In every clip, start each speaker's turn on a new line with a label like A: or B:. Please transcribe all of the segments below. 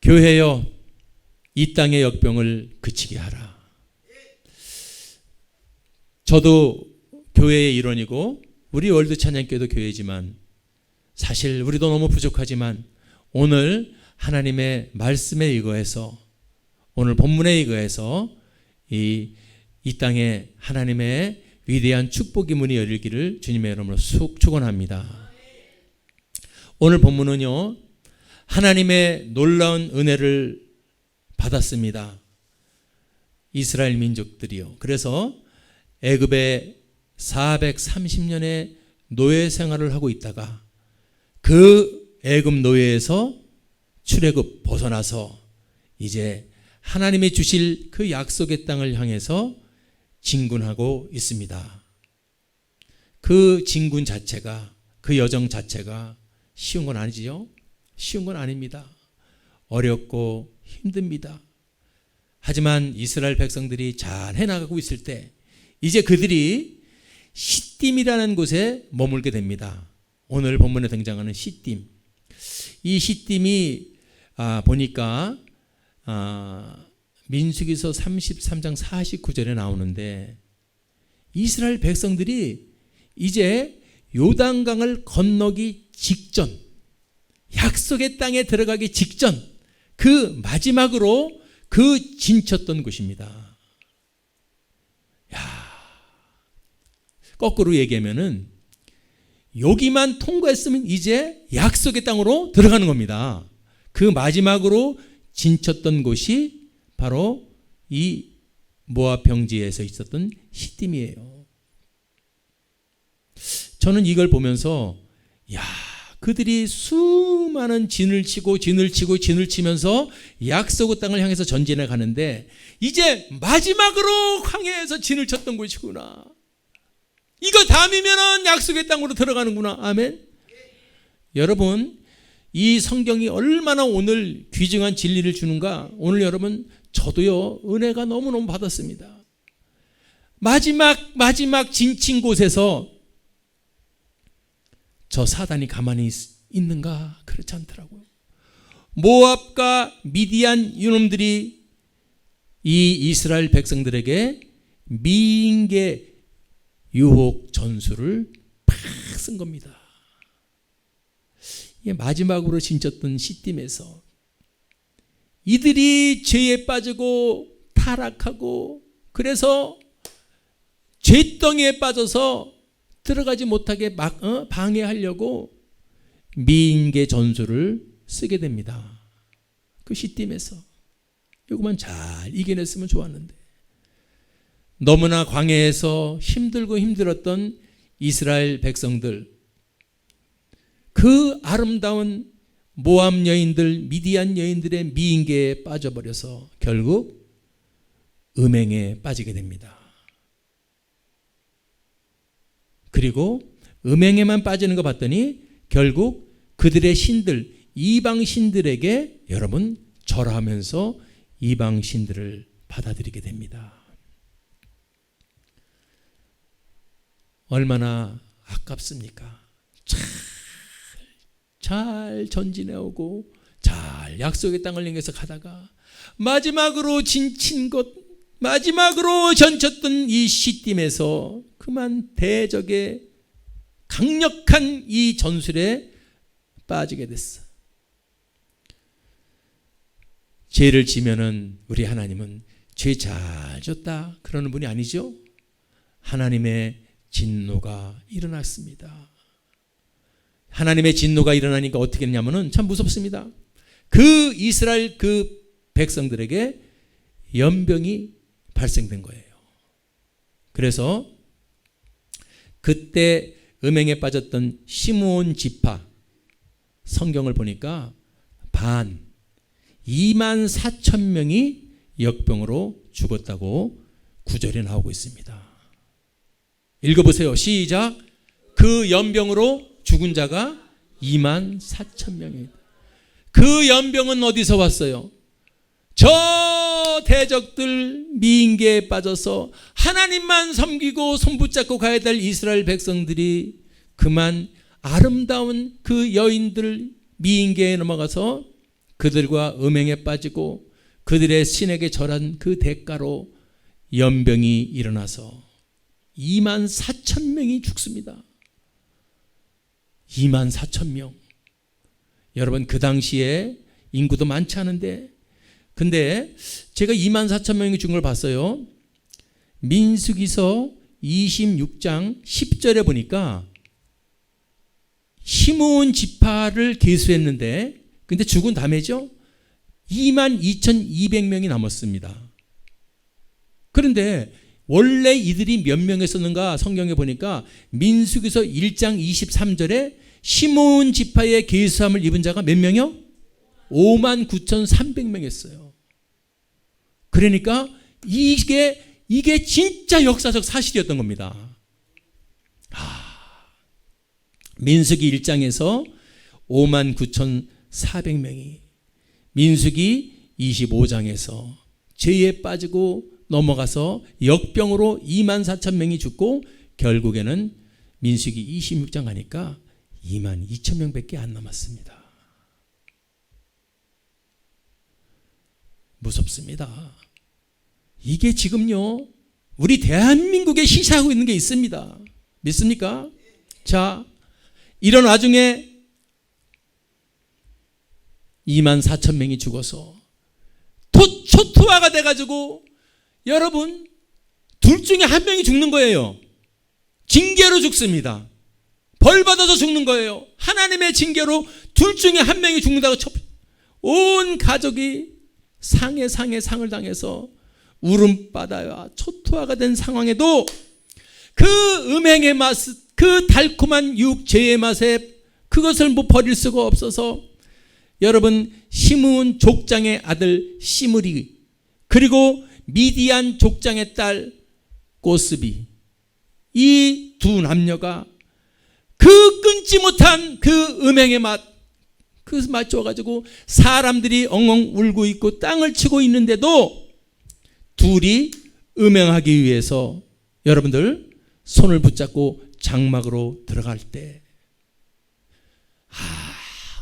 A: 교회여 이 땅의 역병을 그치게 하라. 저도 교회의 일원이고 우리 월드 찬양교회도 교회지만 사실 우리도 너무 부족하지만 오늘 하나님의 말씀에 의거해서 오늘 본문에 의거해서 이 땅에 하나님의 위대한 축복의 문이 열리기를 주님의 이름으로 축원합니다. 오늘 본문은요, 하나님의 놀라운 은혜를 받았습니다. 이스라엘 민족들이요. 그래서 애굽에 430년의 노예 생활을 하고 있다가 그 애굽 노예에서 출애굽 벗어나서 이제 하나님이 주실 그 약속의 땅을 향해서 진군하고 있습니다. 그 진군 자체가, 그 여정 자체가 쉬운 건 아니지요? 쉬운 건 아닙니다. 어렵고 힘듭니다. 하지만 이스라엘 백성들이 잘 해나가고 있을 때 이제 그들이 시딤이라는 곳에 머물게 됩니다. 오늘 본문에 등장하는 시딤. 이 시딤이 보니까 민수기서 33장 49절에 나오는데 이스라엘 백성들이 이제 요단강을 건너기 직전, 약속의 땅에 들어가기 직전, 그 마지막으로 그 진쳤던 곳입니다. 거꾸로 얘기하면은 여기만 통과했으면 이제 약속의 땅으로 들어가는 겁니다. 그 마지막으로 진쳤던 곳이 바로 이 모압 평지에서 있었던 시딤이에요. 저는 이걸 보면서 그들이 수많은 진을 치면서 약속의 땅을 향해서 전진해 가는데 이제 마지막으로 광야에서 진을 쳤던 곳이구나. 이거 다음이면 약속의 땅으로 들어가는구나. 아멘. 여러분, 이 성경이 얼마나 오늘 귀중한 진리를 주는가. 오늘 여러분, 저도요 은혜가 너무너무 받았습니다. 마지막 진친 곳에서 저 사단이 가만히 있는가? 그렇지 않더라고요. 모압과 미디안 이놈들이 이 이스라엘 백성들에게 미인계 유혹 전술을 팍 쓴 겁니다. 마지막으로 진쳤던 시딤에서 이들이 죄에 빠지고 타락하고 그래서 죄덩이에 빠져서 들어가지 못하게 방해하려고 미인계 전술을 쓰게 됩니다. 그 시딤에서 이것만 잘 이겨냈으면 좋았는데 너무나 광야에서 힘들었던 이스라엘 백성들, 그 아름다운 모압 여인들, 미디안 여인들의 미인계에 빠져버려서 결국 음행에 빠지게 됩니다. 그리고 음행에만 빠지는 거 봤더니 결국 그들의 신들, 이방 신들에게 여러분 절하면서 이방 신들을 받아들이게 됩니다. 얼마나 아깝습니까? 잘 전진해 오고 잘 약속의 땅을 향해서 가다가 마지막으로 진친 곳, 마지막으로 전쳤던 이 시딤에서 그만 대적의 강력한 이 전술에 빠지게 됐어. 죄를 지면은 우리 하나님은 죄 잘 졌다 그러는 분이 아니죠. 하나님의 진노가 일어났습니다. 하나님의 진노가 일어나니까 어떻게 했냐면은 참 무섭습니다. 그 이스라엘 그 백성들에게 연병이 발생된 거예요. 그래서 그때 음행에 빠졌던 시므온 지파 성경을 보니까 24,000명이 역병으로 죽었다고 구절에 나오고 있습니다. 읽어보세요. 시작. 그 연병으로 죽은 자가 24,000명입니다. 그 연병은 어디서 왔어요? 저 대적들 미인계에 빠져서 하나님만 섬기고 손붙잡고 가야 될 이스라엘 백성들이 그만 아름다운 그 여인들 미인계에 넘어가서 그들과 음행에 빠지고 그들의 신에게 절한 그 대가로 연병이 일어나서 24,000명이 죽습니다. 24,000명. 여러분, 그 당시에 인구도 많지 않은데, 근데 제가 24,000명이 죽은 걸 봤어요. 민수기서 26장 10절에 보니까 시므온 지파를 계수했는데, 근데 죽은 다음에죠 22,200명이 남았습니다. 그런데 원래 이들이 몇 명이었는가 성경에 보니까 민수기서 1장 23절에 시므온 지파의 계수함을 입은 자가 몇 명이요? 59,300명이었어요. 그러니까 이게 진짜 역사적 사실이었던 겁니다. 민수기 1장에서 59,400명이, 민수기 25장에서 죄에 빠지고 넘어가서 역병으로 24,000명이 죽고 결국에는 민수기 26장 가니까 22,000명밖에 안 남았습니다. 무섭습니다. 이게 지금요 우리 대한민국에 시사하고 있는 게 있습니다. 믿습니까? 자, 이런 와중에 24,000명이 죽어서 초토화가 돼가지고 여러분 둘 중에 한 명이 죽는 거예요. 징계로 죽습니다. 벌 받아서 죽는 거예요. 하나님의 징계로 둘 중에 한 명이 죽는다고 온 가족이 상에 상을 당해서 울음바다와 초토화가 된 상황에도 그 음행의 맛, 그 달콤한 유혹 죄의 맛에 그것을 버릴 수가 없어서 여러분 시므온 족장의 아들 시므리, 그리고 미디안 족장의 딸 꼬스비, 이 두 남녀가 그 끊지 못한 그 음행의 맛, 그 맛 좋아가지고 사람들이 엉엉 울고 있고 땅을 치고 있는데도 둘이 음행하기 위해서 여러분들 손을 붙잡고 장막으로 들어갈 때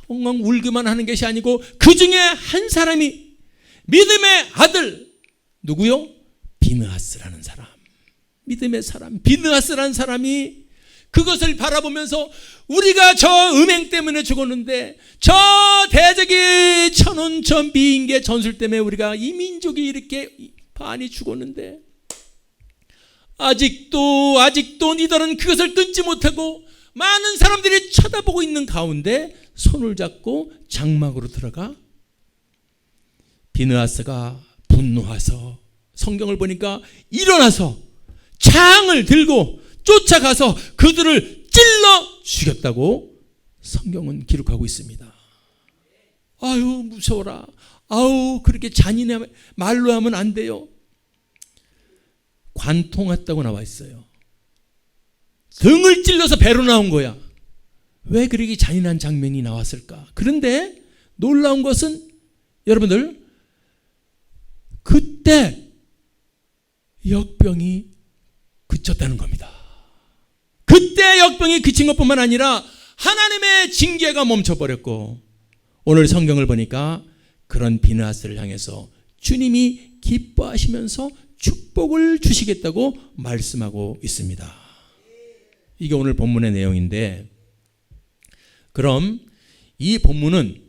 A: 엉엉 울기만 하는 것이 아니고 그 중에 한 사람이 믿음의 아들, 누구요? 비느하스라는 사람, 믿음의 사람 비느하스라는 사람이 그것을 바라보면서 우리가 저 음행 때문에 죽었는데, 저 대적이 쳐놓은 저 미인계 전술 때문에 우리가 이 민족이 이렇게 반이 죽었는데 아직도 니들은 그것을 끊지 못하고 많은 사람들이 쳐다보고 있는 가운데 손을 잡고 장막으로 들어가. 비느하스가 분노해서 성경을 보니까 일어나서 창을 들고 쫓아가서 그들을 찔러 죽였다고 성경은 기록하고 있습니다. 아유 무서워라. 아우 그렇게 잔인한 말로 하면 안 돼요. 관통했다고 나와 있어요. 등을 찔러서 배로 나온 거야. 왜 그렇게 잔인한 장면이 나왔을까? 그런데 놀라운 것은 여러분들 그때 역병이 그쳤다는 겁니다. 그때 역병이 그친 것뿐만 아니라 하나님의 징계가 멈춰버렸고, 오늘 성경을 보니까 그런 비느하스를 향해서 주님이 기뻐하시면서 축복을 주시겠다고 말씀하고 있습니다. 이게 오늘 본문의 내용인데, 그럼 이 본문은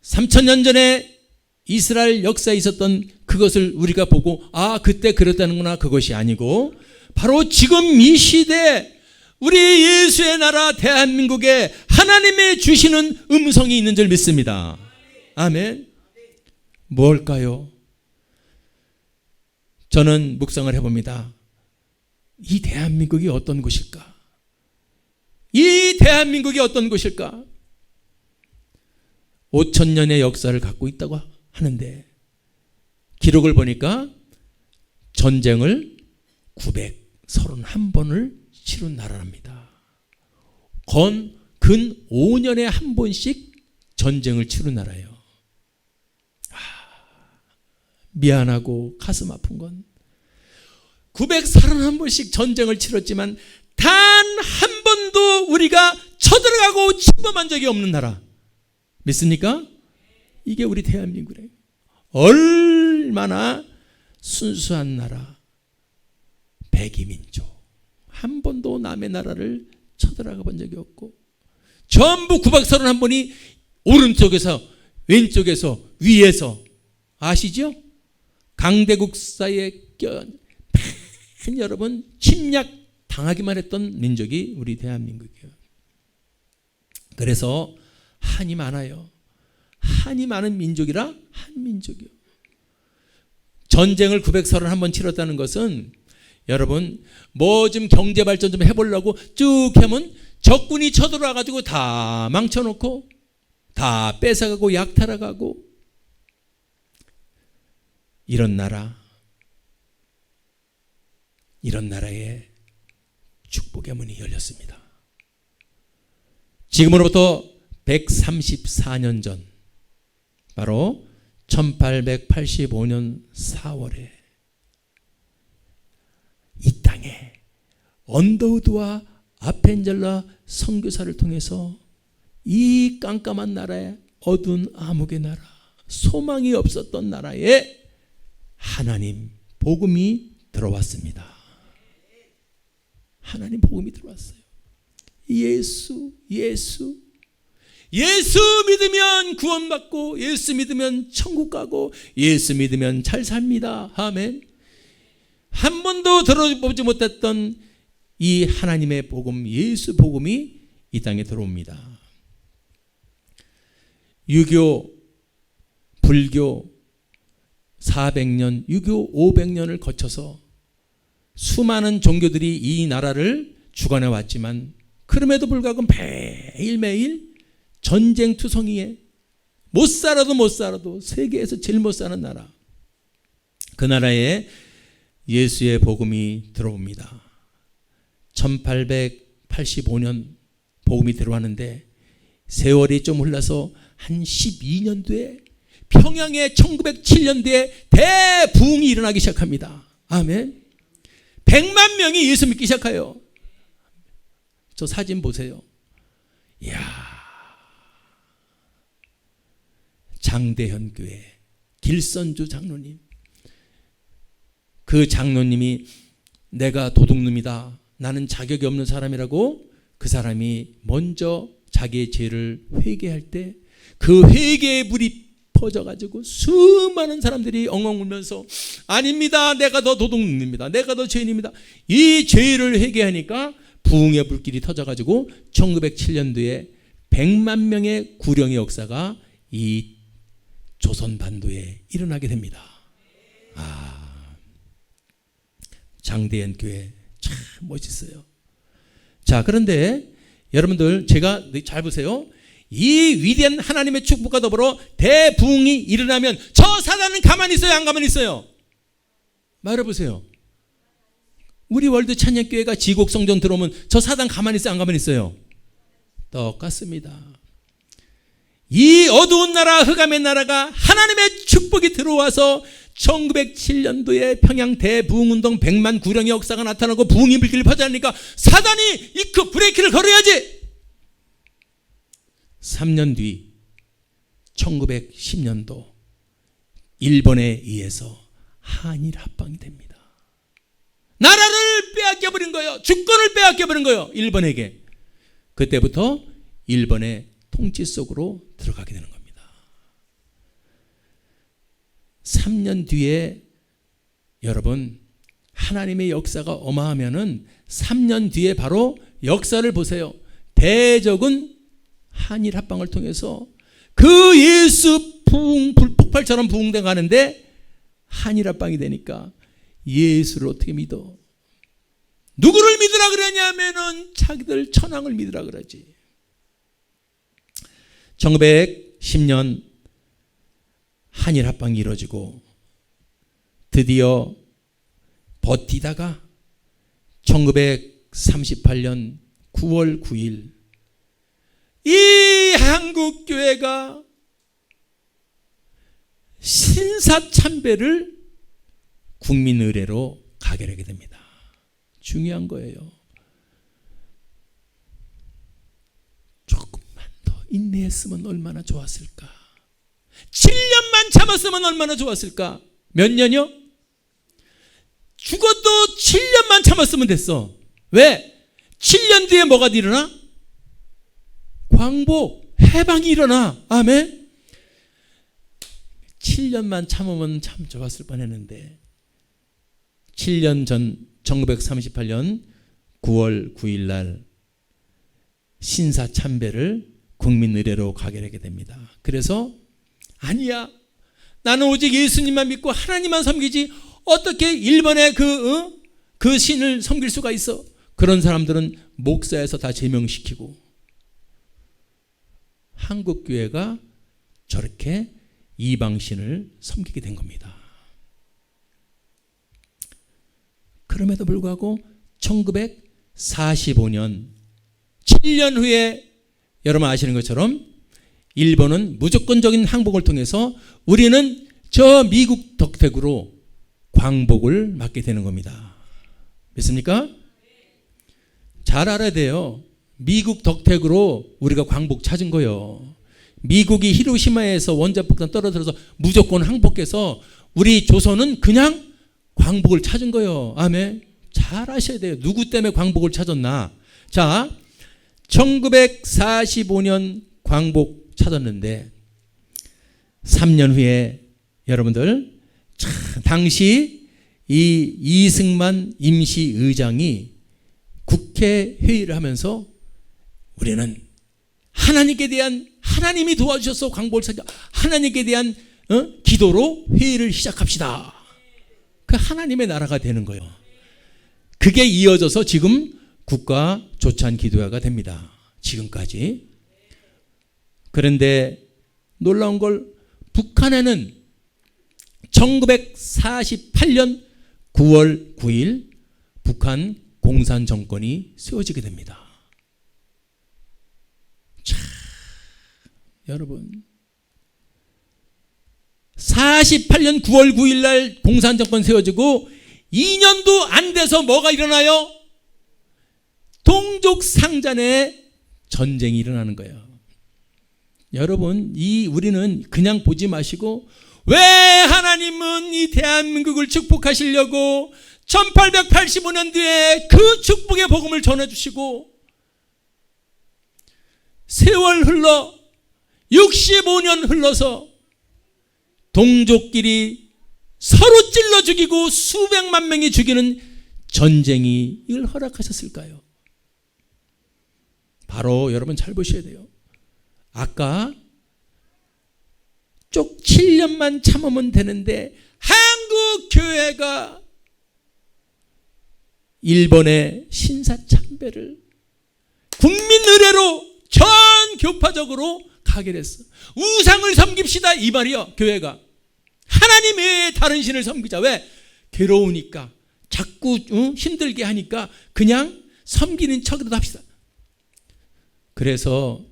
A: 3,000년 전에 이스라엘 역사에 있었던 그것을 우리가 보고 그때 그랬다는구나, 그것이 아니고 바로 지금 이 시대에 우리 예수의 나라 대한민국에 하나님이 주시는 음성이 있는 줄 믿습니다. 아멘. 뭘까요? 저는 묵상을 해봅니다. 이 대한민국이 어떤 곳일까? 이 대한민국이 어떤 곳일까? 5,000년의 역사를 갖고 있다고 하는데 기록을 보니까 전쟁을 931번을 치룬 나라랍니다. 근 5년에 한 번씩 전쟁을 치룬 나라예요. 미안하고 가슴 아픈 건 931번씩 전쟁을 치렀지만 단 한 번도 우리가 쳐들어가고 침범한 적이 없는 나라. 믿습니까? 이게 우리 대한민국이에요. 얼마나 순수한 나라, 백이민족. 한 번도 남의 나라를 쳐들어가 본 적이 없고, 전부 931번이 오른쪽에서 왼쪽에서 위에서, 아시죠? 강대국사에 여러분 침략 당하기만 했던 민족이 우리 대한민국이에요. 그래서 한이 많아요. 한이 많은 민족이라 한민족이요. 전쟁을 931번 치렀다는 것은 여러분 뭐 좀 경제 발전 좀 해보려고 쭉 하면 적군이 쳐들어와 가지고 다 망쳐놓고 다 뺏어가고 약탈해가고, 이런 나라에 축복의 문이 열렸습니다. 지금으로부터 134년 전, 바로 1885년 4월에 이 땅에 언더우드와 아펜젤라 선교사를 통해서 이 깜깜한 나라에, 어두운 암흑의 나라, 소망이 없었던 나라에 하나님 복음이 들어왔습니다. 하나님 복음이 들어왔어요. 예수 믿으면 구원받고, 예수 믿으면 천국 가고, 예수 믿으면 잘 삽니다. 아멘. 한 번도 들어보지 못했던 이 하나님의 복음, 예수 복음이 이 땅에 들어옵니다. 유교, 불교 400년, 유교 500년을 거쳐서 수많은 종교들이 이 나라를 주관해 왔지만, 그럼에도 불구하고 매일매일 전쟁투성이에 못 살아도 세계에서 제일 못 사는 나라, 그 나라에 예수의 복음이 들어옵니다. 1885년 복음이 들어왔는데 세월이 좀 흘러서 한 12년 뒤에 평양에 1907년도에 대부흥이 일어나기 시작합니다. 아멘. 100만 명이 예수 믿기 시작해요. 저 사진 보세요. 이야, 장대현 교회 길선주 장로님, 그 장로님이 내가 도둑놈이다, 나는 자격이 없는 사람이라고 그 사람이 먼저 자기의 죄를 회개할 때 그 회개의 불이 퍼져가지고 수많은 사람들이 엉엉 울면서 아닙니다, 내가 더 도둑놈입니다, 내가 더 죄인입니다, 이 죄를 회개하니까 부흥의 불길이 터져가지고 1907년도에 100만 명의 구령의 역사가 이 조선반도에 일어나게 됩니다. 장대현 교회 참 멋있어요. 자, 그런데 여러분들 제가 잘 보세요. 이 위대한 하나님의 축복과 더불어 대부흥이 일어나면 저 사단은 가만히 있어요, 안 가만히 있어요? 말해보세요. 우리 월드 찬양교회가 지곡성전 들어오면 저 사단 가만히 있어요, 안 가만히 있어요? 똑같습니다. 이 어두운 나라, 흑암의 나라가 하나님의 축복이 들어와서 1907년도에 평양 대부흥운동 100만 구령의 역사가 나타나고 부흥이 불길을 퍼져나니까 사단이 이크 브레이크를 걸어야지. 3년 뒤 1910년도 일본에 의해서 한일 합방이 됩니다. 나라를 빼앗겨버린 거예요. 주권을 빼앗겨버린 거예요, 일본에게. 그때부터 일본의 통치 속으로 들어가게 되는 겁니다. 3년 뒤에 여러분 하나님의 역사가 어마하면은 3년 뒤에 바로 역사를 보세요. 대적은 한일 합방을 통해서 그 예수 부흥 불폭발처럼 부흥돼 가는데 한일 합방이 되니까 예수를 어떻게 믿어? 누구를 믿으라 그러냐면은 자기들 천황을 믿으라 그러지. 1910년 한일 합방이 이루어지고 드디어 버티다가 1938년 9월 9일 이 한국교회가 신사참배를 국민의례로 가결하게 됩니다. 중요한 거예요. 조금만 더 인내했으면 얼마나 좋았을까. 7년만 참았으면 얼마나 좋았을까? 몇 년이요? 죽어도 7년만 참았으면 됐어. 왜? 7년 뒤에 뭐가 일어나? 광복, 해방이 일어나. 아멘. 7년만 참으면 참 좋았을 뻔했는데 7년 전 1938년 9월 9일 날 신사참배를 국민의례로 가게하게 됩니다. 그래서 아니야, 나는 오직 예수님만 믿고 하나님만 섬기지 어떻게 일본의 그 신을 섬길 수가 있어? 그런 사람들은 목사에서 다 제명시키고 한국교회가 저렇게 이방신을 섬기게 된 겁니다. 그럼에도 불구하고 1945년 7년 후에 여러분 아시는 것처럼 일본은 무조건적인 항복을 통해서 우리는 저 미국 덕택으로 광복을 맞게 되는 겁니다. 믿습니까? 잘 알아야 돼요. 미국 덕택으로 우리가 광복 찾은 거예요. 미국이 히로시마에서 원자폭탄 떨어뜨려서 무조건 항복해서 우리 조선은 그냥 광복을 찾은 거예요. 아멘. 잘 아셔야 돼요. 누구 때문에 광복을 찾았나? 자, 1945년 광복 찾았는데 3년 후에 여러분들 당시 이 이승만 임시의장이 국회 회의를 하면서 우리는 하나님께 대한 하나님이 도와주셔서 광복을 찾아 하나님께 대한 기도로 회의를 시작합시다. 그 하나님의 나라가 되는 거예요. 그게 이어져서 지금 국가 조찬 기도회가 됩니다. 지금까지. 그런데 놀라운 걸 북한에는 1948년 9월 9일 북한 공산 정권이 세워지게 됩니다. 자, 여러분 48년 9월 9일 날 공산 정권 세워지고 2년도 안 돼서 뭐가 일어나요? 동족 상잔의 전쟁이 일어나는 거예요. 여러분, 우리는 그냥 보지 마시고 왜 하나님은 이 대한민국을 축복하시려고 1885년도에 그 축복의 복음을 전해주시고 세월 흘러 65년 흘러서 동족끼리 서로 찔러 죽이고 수백만 명이 죽이는 전쟁이 이걸 허락하셨을까요? 바로 여러분 잘 보셔야 돼요. 아까 쪽 7년만 참으면 되는데 한국 교회가 일본의 신사참배를 국민의례로 전 교파적으로 가게 됐어. 우상을 섬깁시다 이 말이요. 교회가 하나님 외에 다른 신을 섬기자. 왜? 괴로우니까 자꾸 힘들게 하니까 그냥 섬기는 척이라도 합시다. 그래서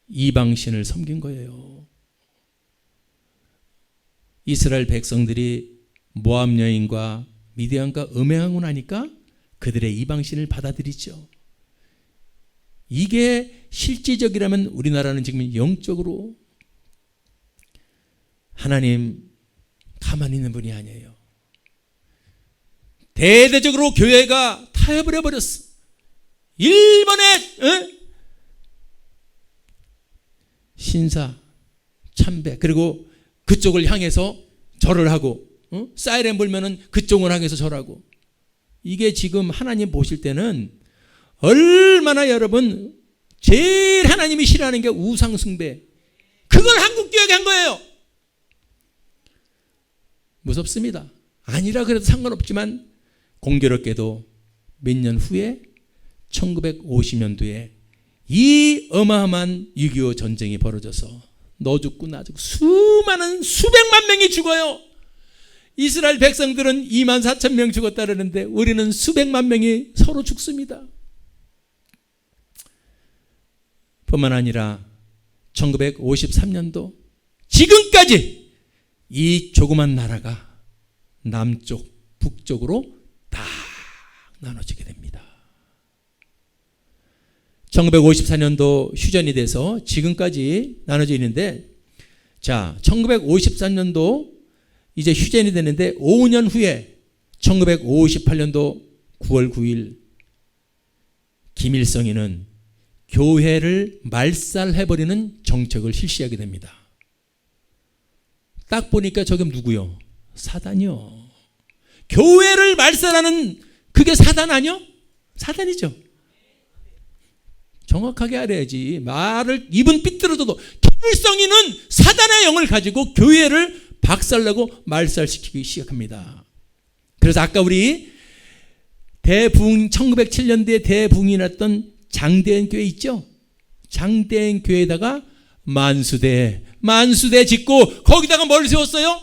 A: 이방신을 섬긴 거예요. 이스라엘 백성들이 모압 여인과 미디안과 음행하고 나니까 그들의 이방신을 받아들이죠. 이게 실질적이라면 우리나라는 지금 영적으로 하나님 가만히 있는 분이 아니에요. 대대적으로 교회가 타협을 해버렸어. 일본의 신사 참배 그리고 그쪽을 향해서 절을 하고 사이렌 불면은 그쪽을 향해서 절하고 이게 지금 하나님 보실 때는 얼마나 여러분 제일 하나님이 싫어하는 게 우상 숭배. 그걸 한국교회가 한 거예요. 무섭습니다. 아니라 그래도 상관없지만 공교롭게도 몇 년 후에 1950년도에 이 어마어마한 6.25 전쟁이 벌어져서 너 죽고 나 죽고 수많은 수백만 명이 죽어요. 이스라엘 백성들은 24,000명 죽었다 그러는데 우리는 수백만 명이 서로 죽습니다. 뿐만 아니라 1953년도 지금까지 이 조그만 나라가 남쪽, 북쪽으로 딱 나눠지게 됩니다. 1954년도 휴전이 돼서 지금까지 나눠져 있는데 자, 1954년도 이제 휴전이 됐는데 5년 후에 1958년도 9월 9일 김일성이는 교회를 말살해버리는 정책을 실시하게 됩니다. 딱 보니까 저게 누구요? 사단이요. 교회를 말살하는 그게 사단 아니요? 사단이죠. 정확하게 알아야지. 말을 입은 삐뚤어져도 김일성이는 사단의 영을 가지고 교회를 박살내고 말살시키기 시작합니다. 그래서 아까 우리 대부흥 1907년도에 대부흥이 났던 장대현 교회 있죠? 장대현 교회에다가 만수대 짓고 거기다가 뭘 세웠어요?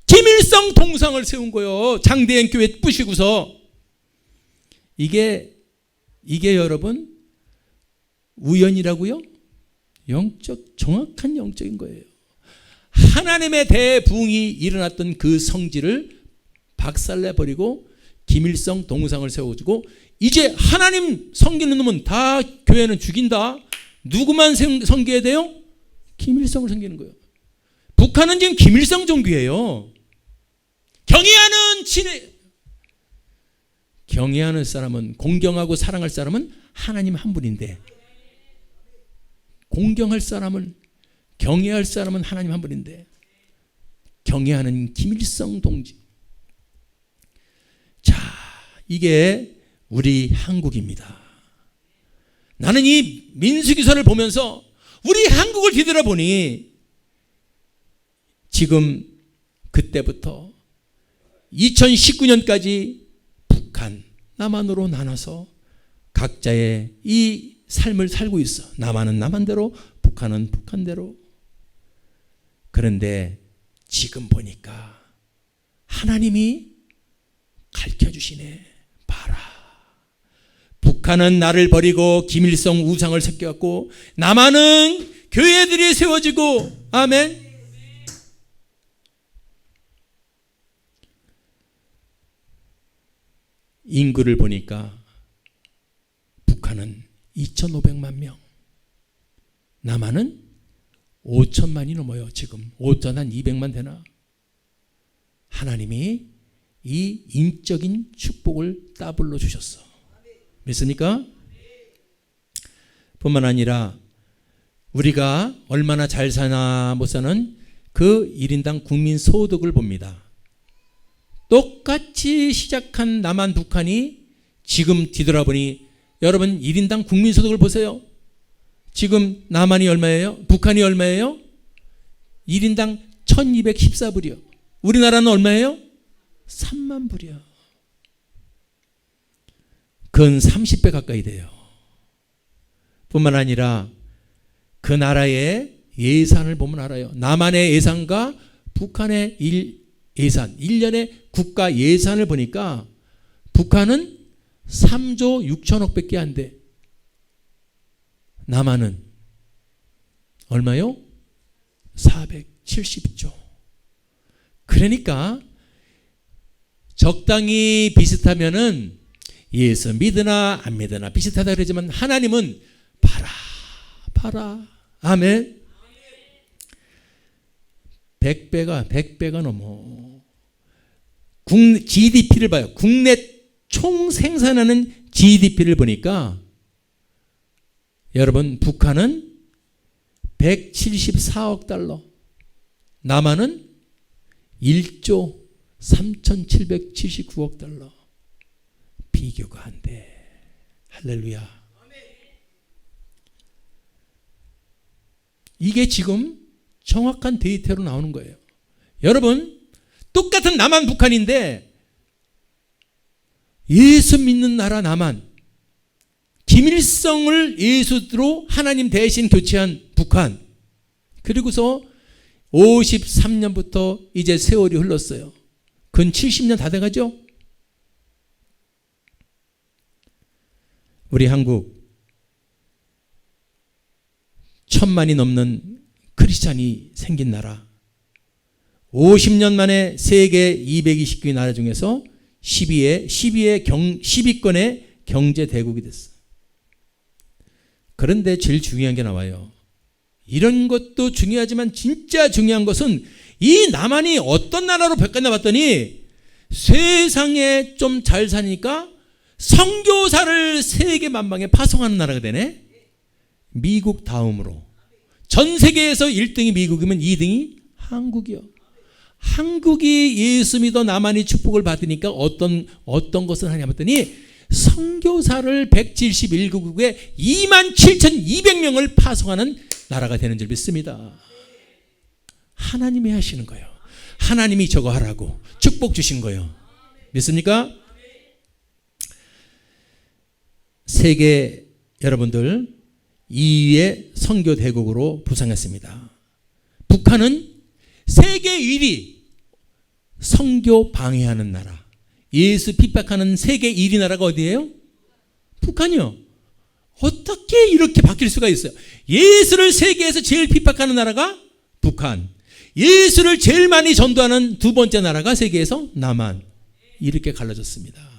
A: 김일성 동상을 세운 거예요. 장대현 교회 부시고서. 이게 여러분 우연이라고요? 정확한 영적인 거예요. 하나님의 대부흥이 일어났던 그 성지를 박살내버리고 김일성 동상을 세워주고 이제 하나님 섬기는 놈은 다 교회는 죽인다. 누구만 섬겨야 돼요? 김일성을 섬기는 거예요. 북한은 지금 김일성 종교예요. 경외하는 사람은, 공경하고 사랑할 사람은 하나님 한 분인데, 공경할 사람은, 경외할 사람은 하나님 한 분인데, 경외하는 김일성 동지. 자, 이게 우리 한국입니다. 나는 이 민수기서를 보면서 우리 한국을 뒤돌아보니 지금 그때부터 2019년까지 북한, 남한으로 나눠서 각자의 이 삶을 살고 있어. 남한은 남한대로, 북한은 북한대로. 그런데 지금 보니까 하나님이 가르쳐주시네. 봐라. 북한은 나를 버리고 김일성 우상을 섬겨갖고 남한은 교회들이 세워지고, 아멘. 인구를 보니까 북한은 2,500만 명, 남한은 5천만이 넘어요. 지금 5천 한 200만 되나. 하나님이 이 인적인 축복을 따블로 주셨어. 믿습니까? 뿐만 아니라 우리가 얼마나 잘 사나 못 사는 그 1인당 국민 소득을 봅니다. 똑같이 시작한 남한 북한이 지금 뒤돌아보니 여러분 1인당 국민 소득을 보세요. 지금 남한이 얼마예요? 북한이 얼마예요? 1인당 1214불이요. 우리나라는 얼마예요? 3만 불이요. 근 30배 가까이 돼요. 뿐만 아니라 그 나라의 예산을 보면 알아요. 남한의 예산과 북한의 예산, 1년의 국가 예산을 보니까 북한은 3조 6천억 밖에 안 돼. 남한은 얼마요? 470조. 그러니까 적당히 비슷하면은 예수 믿으나 안 믿으나 비슷하다 그러지만 하나님은 봐라. 아멘. 100배가 넘어. GDP를 봐요. 국내 총 생산하는 GDP를 보니까 여러분 북한은 174억 달러, 남한은 1조 3,779억 달러. 비교가 안 돼. 할렐루야. 이게 지금 정확한 데이터로 나오는 거예요. 여러분 똑같은 남한 북한인데 예수 믿는 나라 남한, 김일성을 예수로 하나님 대신 교체한 북한, 그리고서 53년부터 이제 세월이 흘렀어요. 근 70년 다 돼가죠. 우리 한국 1,000만이 넘는 크리스찬이 생긴 나라, 50년 만에 세계 220개 나라 중에서 10위권의 경제 대국이 됐어. 그런데 제일 중요한 게 나와요. 이런 것도 중요하지만 진짜 중요한 것은 이 남한이 어떤 나라로 바뀌었나 봤더니 세상에 좀 잘 사니까 선교사를 세계 만방에 파송하는 나라가 되네. 미국 다음으로. 전 세계에서 1등이 미국이면 2등이 한국이요. 한국이 예수 믿어 남한이 축복을 받으니까 어떤 것을 하냐 봤더니 선교사를 171개국에 27,200명을 파송하는 나라가 되는 줄 믿습니다. 하나님이 하시는 거예요. 하나님이 저거 하라고 축복 주신 거예요. 믿습니까? 세계 여러분들 2위의 선교 대국으로 부상했습니다. 북한은 세계 1위 선교 방해하는 나라, 예수 핍박하는 세계 1위 나라가 어디예요? 북한이요. 어떻게 이렇게 바뀔 수가 있어요? 예수를 세계에서 제일 핍박하는 나라가 북한, 예수를 제일 많이 전도하는 두 번째 나라가 세계에서 남한. 이렇게 갈라졌습니다.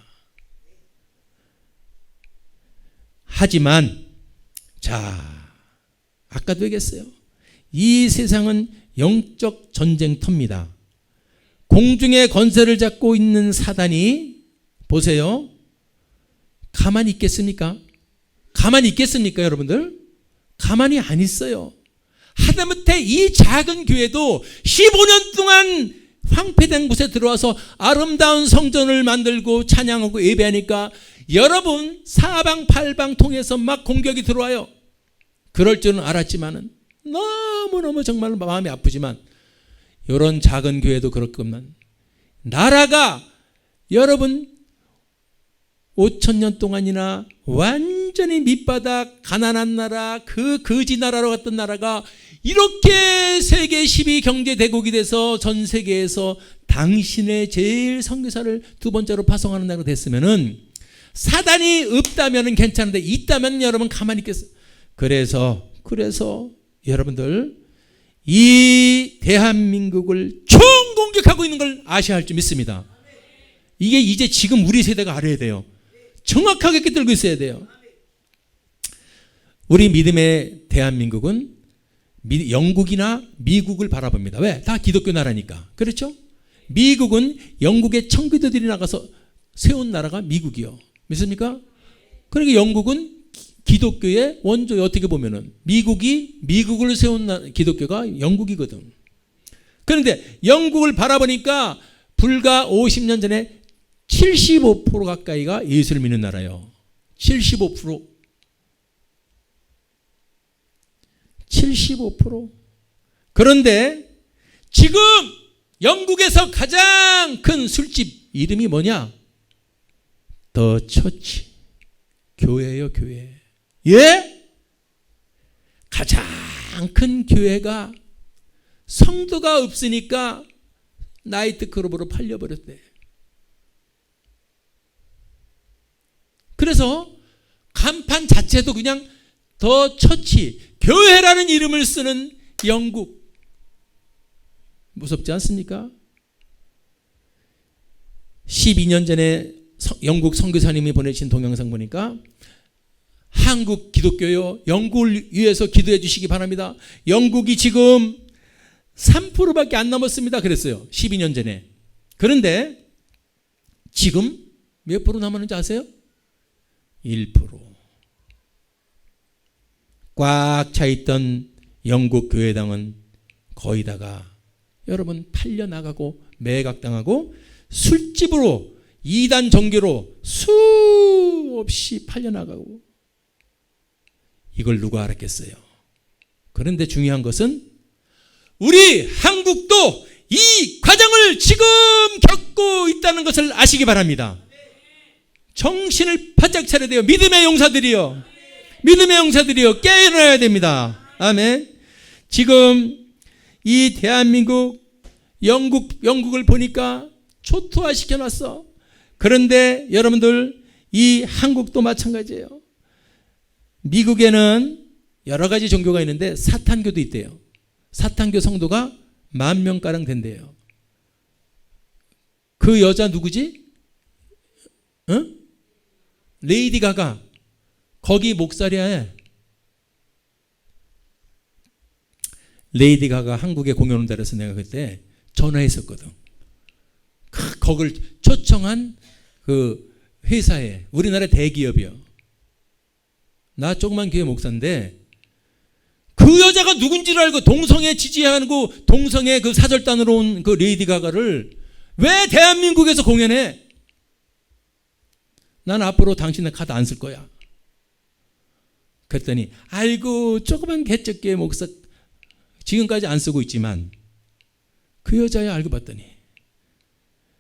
A: 하지만 자, 아까도 얘기했어요. 이 세상은 영적 전쟁터입니다. 공중의 권세를 잡고 있는 사단이 보세요. 가만히 있겠습니까? 가만히 있겠습니까, 여러분들? 가만히 안 있어요. 하다못해 이 작은 교회도 15년 동안 황폐된 곳에 들어와서 아름다운 성전을 만들고 찬양하고 예배하니까 여러분 사방팔방 통해서 막 공격이 들어와요. 그럴 줄은 알았지만은 너무너무 정말 마음이 아프지만 이런 작은 교회도 그렇구만. 나라가 여러분 5,000년 동안이나 완전히 밑바닥 가난한 나라, 그 거지 나라로 갔던 나라가 이렇게 세계 10위 경제 대국이 돼서 전 세계에서 당신의 제일 선교사를 두 번째로 파송하는 나라가 됐으면은 사단이 없다면은 괜찮은데 있다면 여러분 가만히 있겠어요. 그래서 여러분들 이 대한민국을 총공격하고 있는 걸 아셔야 할 줄 믿습니다. 이게 이제 지금 우리 세대가 알아야 돼요. 정확하게 깨달고 있어야 돼요. 우리 믿음의 대한민국은 영국이나 미국을 바라봅니다. 왜? 다 기독교 나라니까. 그렇죠? 미국은 영국의 청교도들이 나가서 세운 나라가 미국이요. 믿습니까? 그러니까 영국은 기독교의 원조에 어떻게 보면은 미국을 세운 기독교가 영국이거든. 그런데 영국을 바라보니까 불과 50년 전에 75% 가까이가 예수를 믿는 나라예요. 75%. 그런데 지금 영국에서 가장 큰 술집 이름이 뭐냐? 더 처치. 교회예요, 교회. 예? 가장 큰 교회가 성도가 없으니까 나이트클럽으로 팔려버렸대. 그래서 간판 자체도 그냥 더 처치, 교회라는 이름을 쓰는 영국. 무섭지 않습니까? 12년 전에 영국 선교사님이 보내신 동영상 보니까 한국 기독교요, 영국을 위해서 기도해 주시기 바랍니다. 영국이 지금 3%밖에 안 남았습니다. 그랬어요. 12년 전에. 그런데 지금 몇 프로 남았는지 아세요? 1%. 꽉 차있던 영국 교회당은 거의 다가 여러분 팔려나가고 매각당하고 술집으로 이단 종교로 수없이 팔려나가고. 이걸 누가 알았겠어요? 그런데 중요한 것은 우리 한국도 이 과정을 지금 겪고 있다는 것을 아시기 바랍니다. 정신을 바짝 차려야 돼요. 믿음의 용사들이요. 믿음의 용사들이요. 깨어나야 됩니다. 아멘. 지금 이 대한민국 영국을 보니까 초토화 시켜놨어. 그런데 여러분들 이 한국도 마찬가지예요. 미국에는 여러 가지 종교가 있는데 사탄교도 있대요. 사탄교 성도가 10,000명가량 된대요. 그 여자 누구지? 응? 레이디 가가. 거기 목살이야. 레이디 가가 한국에 공연 온다 그래서 내가 그때 전화했었거든. 거길 초청한 그 회사에, 우리나라 대기업이요. 나 조그만 교회 목사인데 그 여자가 누군지를 알고 동성애 지지하고 동성애 그 사절단으로 온 그 레이디 가가를 왜 대한민국에서 공연해? 난 앞으로 당신의 카드 안 쓸 거야. 그랬더니 아이고 조그만 개척교회 목사 지금까지 안 쓰고 있지만 그 여자야. 알고 봤더니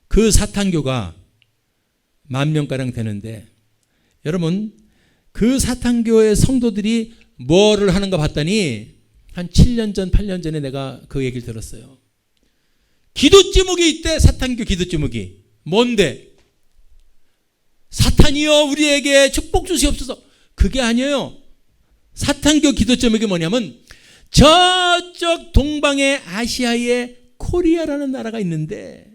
A: 그 사탄교가 10,000명가량 되는데 여러분 그 사탄교의 성도들이 뭐를 하는가 봤더니 한 7년 전 8년 전에 내가 그 얘기를 들었어요. 기도 제목이 있대. 사탄교 기도 제목이 뭔데? 사탄이여 우리에게 축복 주시옵소서. 그게 아니에요. 사탄교 기도 제목이 뭐냐면 저쪽 동방의 아시아에 코리아라는 나라가 있는데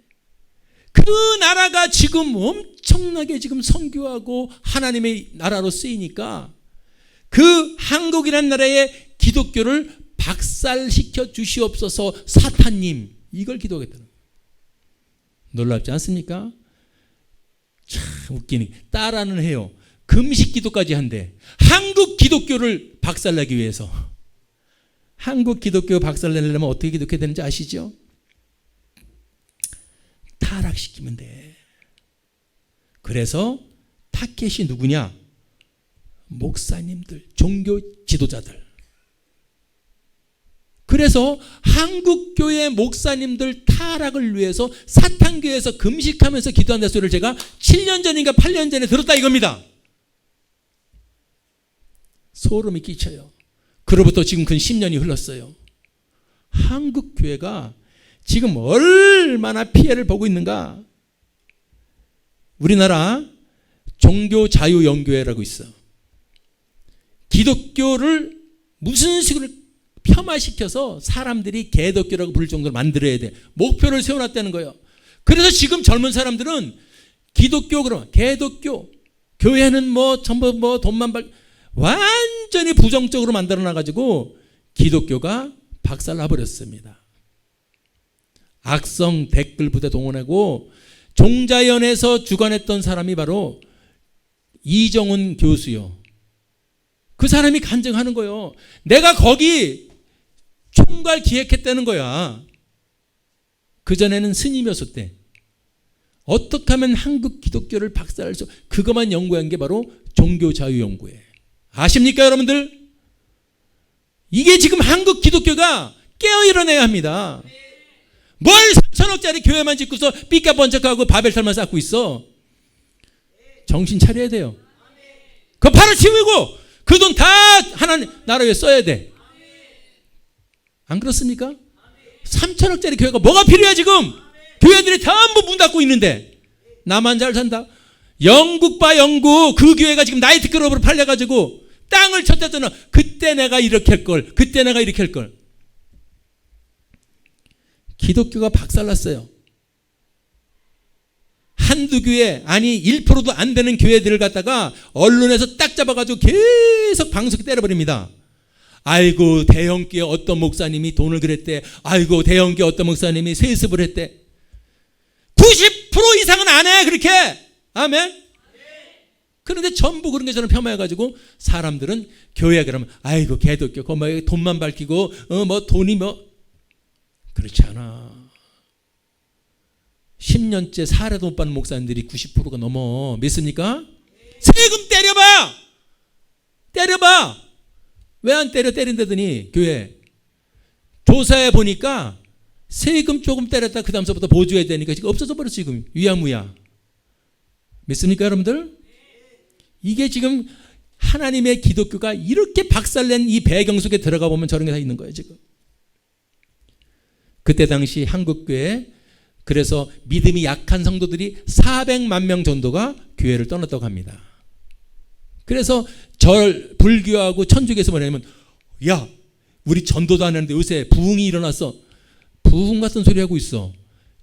A: 그 나라가 지금 엄청나게 지금 선교하고 하나님의 나라로 쓰이니까 그 한국이라는 나라의 기독교를 박살시켜 주시옵소서 사탄님. 이걸 기도하겠다는 거예요. 놀랍지 않습니까? 참 웃기니 따라는 해요. 금식 기도까지 한대. 한국 기독교를 박살내기 위해서. 한국 기독교 박살내려면 어떻게 기도해야 되는지 아시죠? 타락시키면 돼. 그래서 타켓이 누구냐? 목사님들, 종교 지도자들. 그래서 한국교회 목사님들 타락을 위해서 사탄교회에서 금식하면서 기도한다는 소리를 제가 7년 전인가 8년 전에 들었다 이겁니다. 소름이 끼쳐요. 그로부터 지금 근 10년이 흘렀어요. 한국교회가 지금 얼마나 피해를 보고 있는가. 우리나라 종교자유연구회라고 있어. 기독교를 무슨 식으로 폄하시켜서 사람들이 개독교라고 부를 정도로 만들어야 돼. 목표를 세워놨다는 거예요. 그래서 지금 젊은 사람들은 기독교 그러면 개독교, 교회는 뭐 전부 뭐 돈만 완전히 부정적으로 만들어놔가지고 기독교가 박살나버렸습니다. 악성 댓글 부대 동원하고 종자연에서 주관했던 사람이 바로 이정훈 교수요. 그 사람이 간증하는 거예요. 내가 거기 총괄 기획했다는 거야. 그전에는 스님이었을 때 어떻게 하면 한국 기독교를 박살낼 수, 그것만 연구한 게 바로 종교자유연구회. 아십니까 여러분들? 이게 지금 한국 기독교가 깨어 일어나야 합니다. 뭘 3천억짜리 교회만 짓고서 삐까번쩍하고 바벨탑만 쌓고 있어. 정신 차려야 돼요. 그거 바로 치우고 그 돈 다 하나님 나라에 써야 돼. 안 그렇습니까? 3천억짜리 교회가 뭐가 필요해 지금? 교회들이 전부 문 닫고 있는데 나만 잘 산다. 영국 봐 영국. 그 교회가 지금 나이트클럽으로 팔려가지고 땅을 쳤댔잖아. 그때 내가 이렇게 할 걸. 그때 내가 이렇게 할 걸. 기독교가 박살났어요. 한두 교회, 아니 1%도 안 되는 교회들을 갖다가 언론에서 딱 잡아가지고 계속 방송에 때려버립니다. 아이고 대형교회 어떤 목사님이 돈을 그랬대. 아이고 대형교회 어떤 목사님이 세습을 했대. 90% 이상은 안 해 그렇게. 아멘. 그런데 전부 그런 게 저는 폄하해가지고 사람들은 교회 그러면 아이고 개독교 뭐 돈만 밝히고 뭐 돈이 뭐 그렇지 않아. 10년째 사례도 못 받는 목사님들이 90%가 넘어. 믿습니까? 세금 때려봐. 때려봐. 왜 안 때려? 때린다더니 교회 조사해 보니까 세금 조금 때렸다 그 다음서부터 보조해야 되니까 지금 없어져 버렸어. 지금 위야무야. 믿습니까 여러분들? 이게 지금 하나님의 기독교가 이렇게 박살낸 이 배경 속에 들어가 보면 저런 게 다 있는 거예요 지금. 그때 당시 한국교회 그래서 믿음이 약한 성도들이 400만 명 정도가 교회를 떠났다고 합니다. 그래서 불교하고 천주교에서 뭐냐면 야 우리 전도도 안 하는데 요새 부흥이 일어났어. 부흥 같은 소리 하고 있어.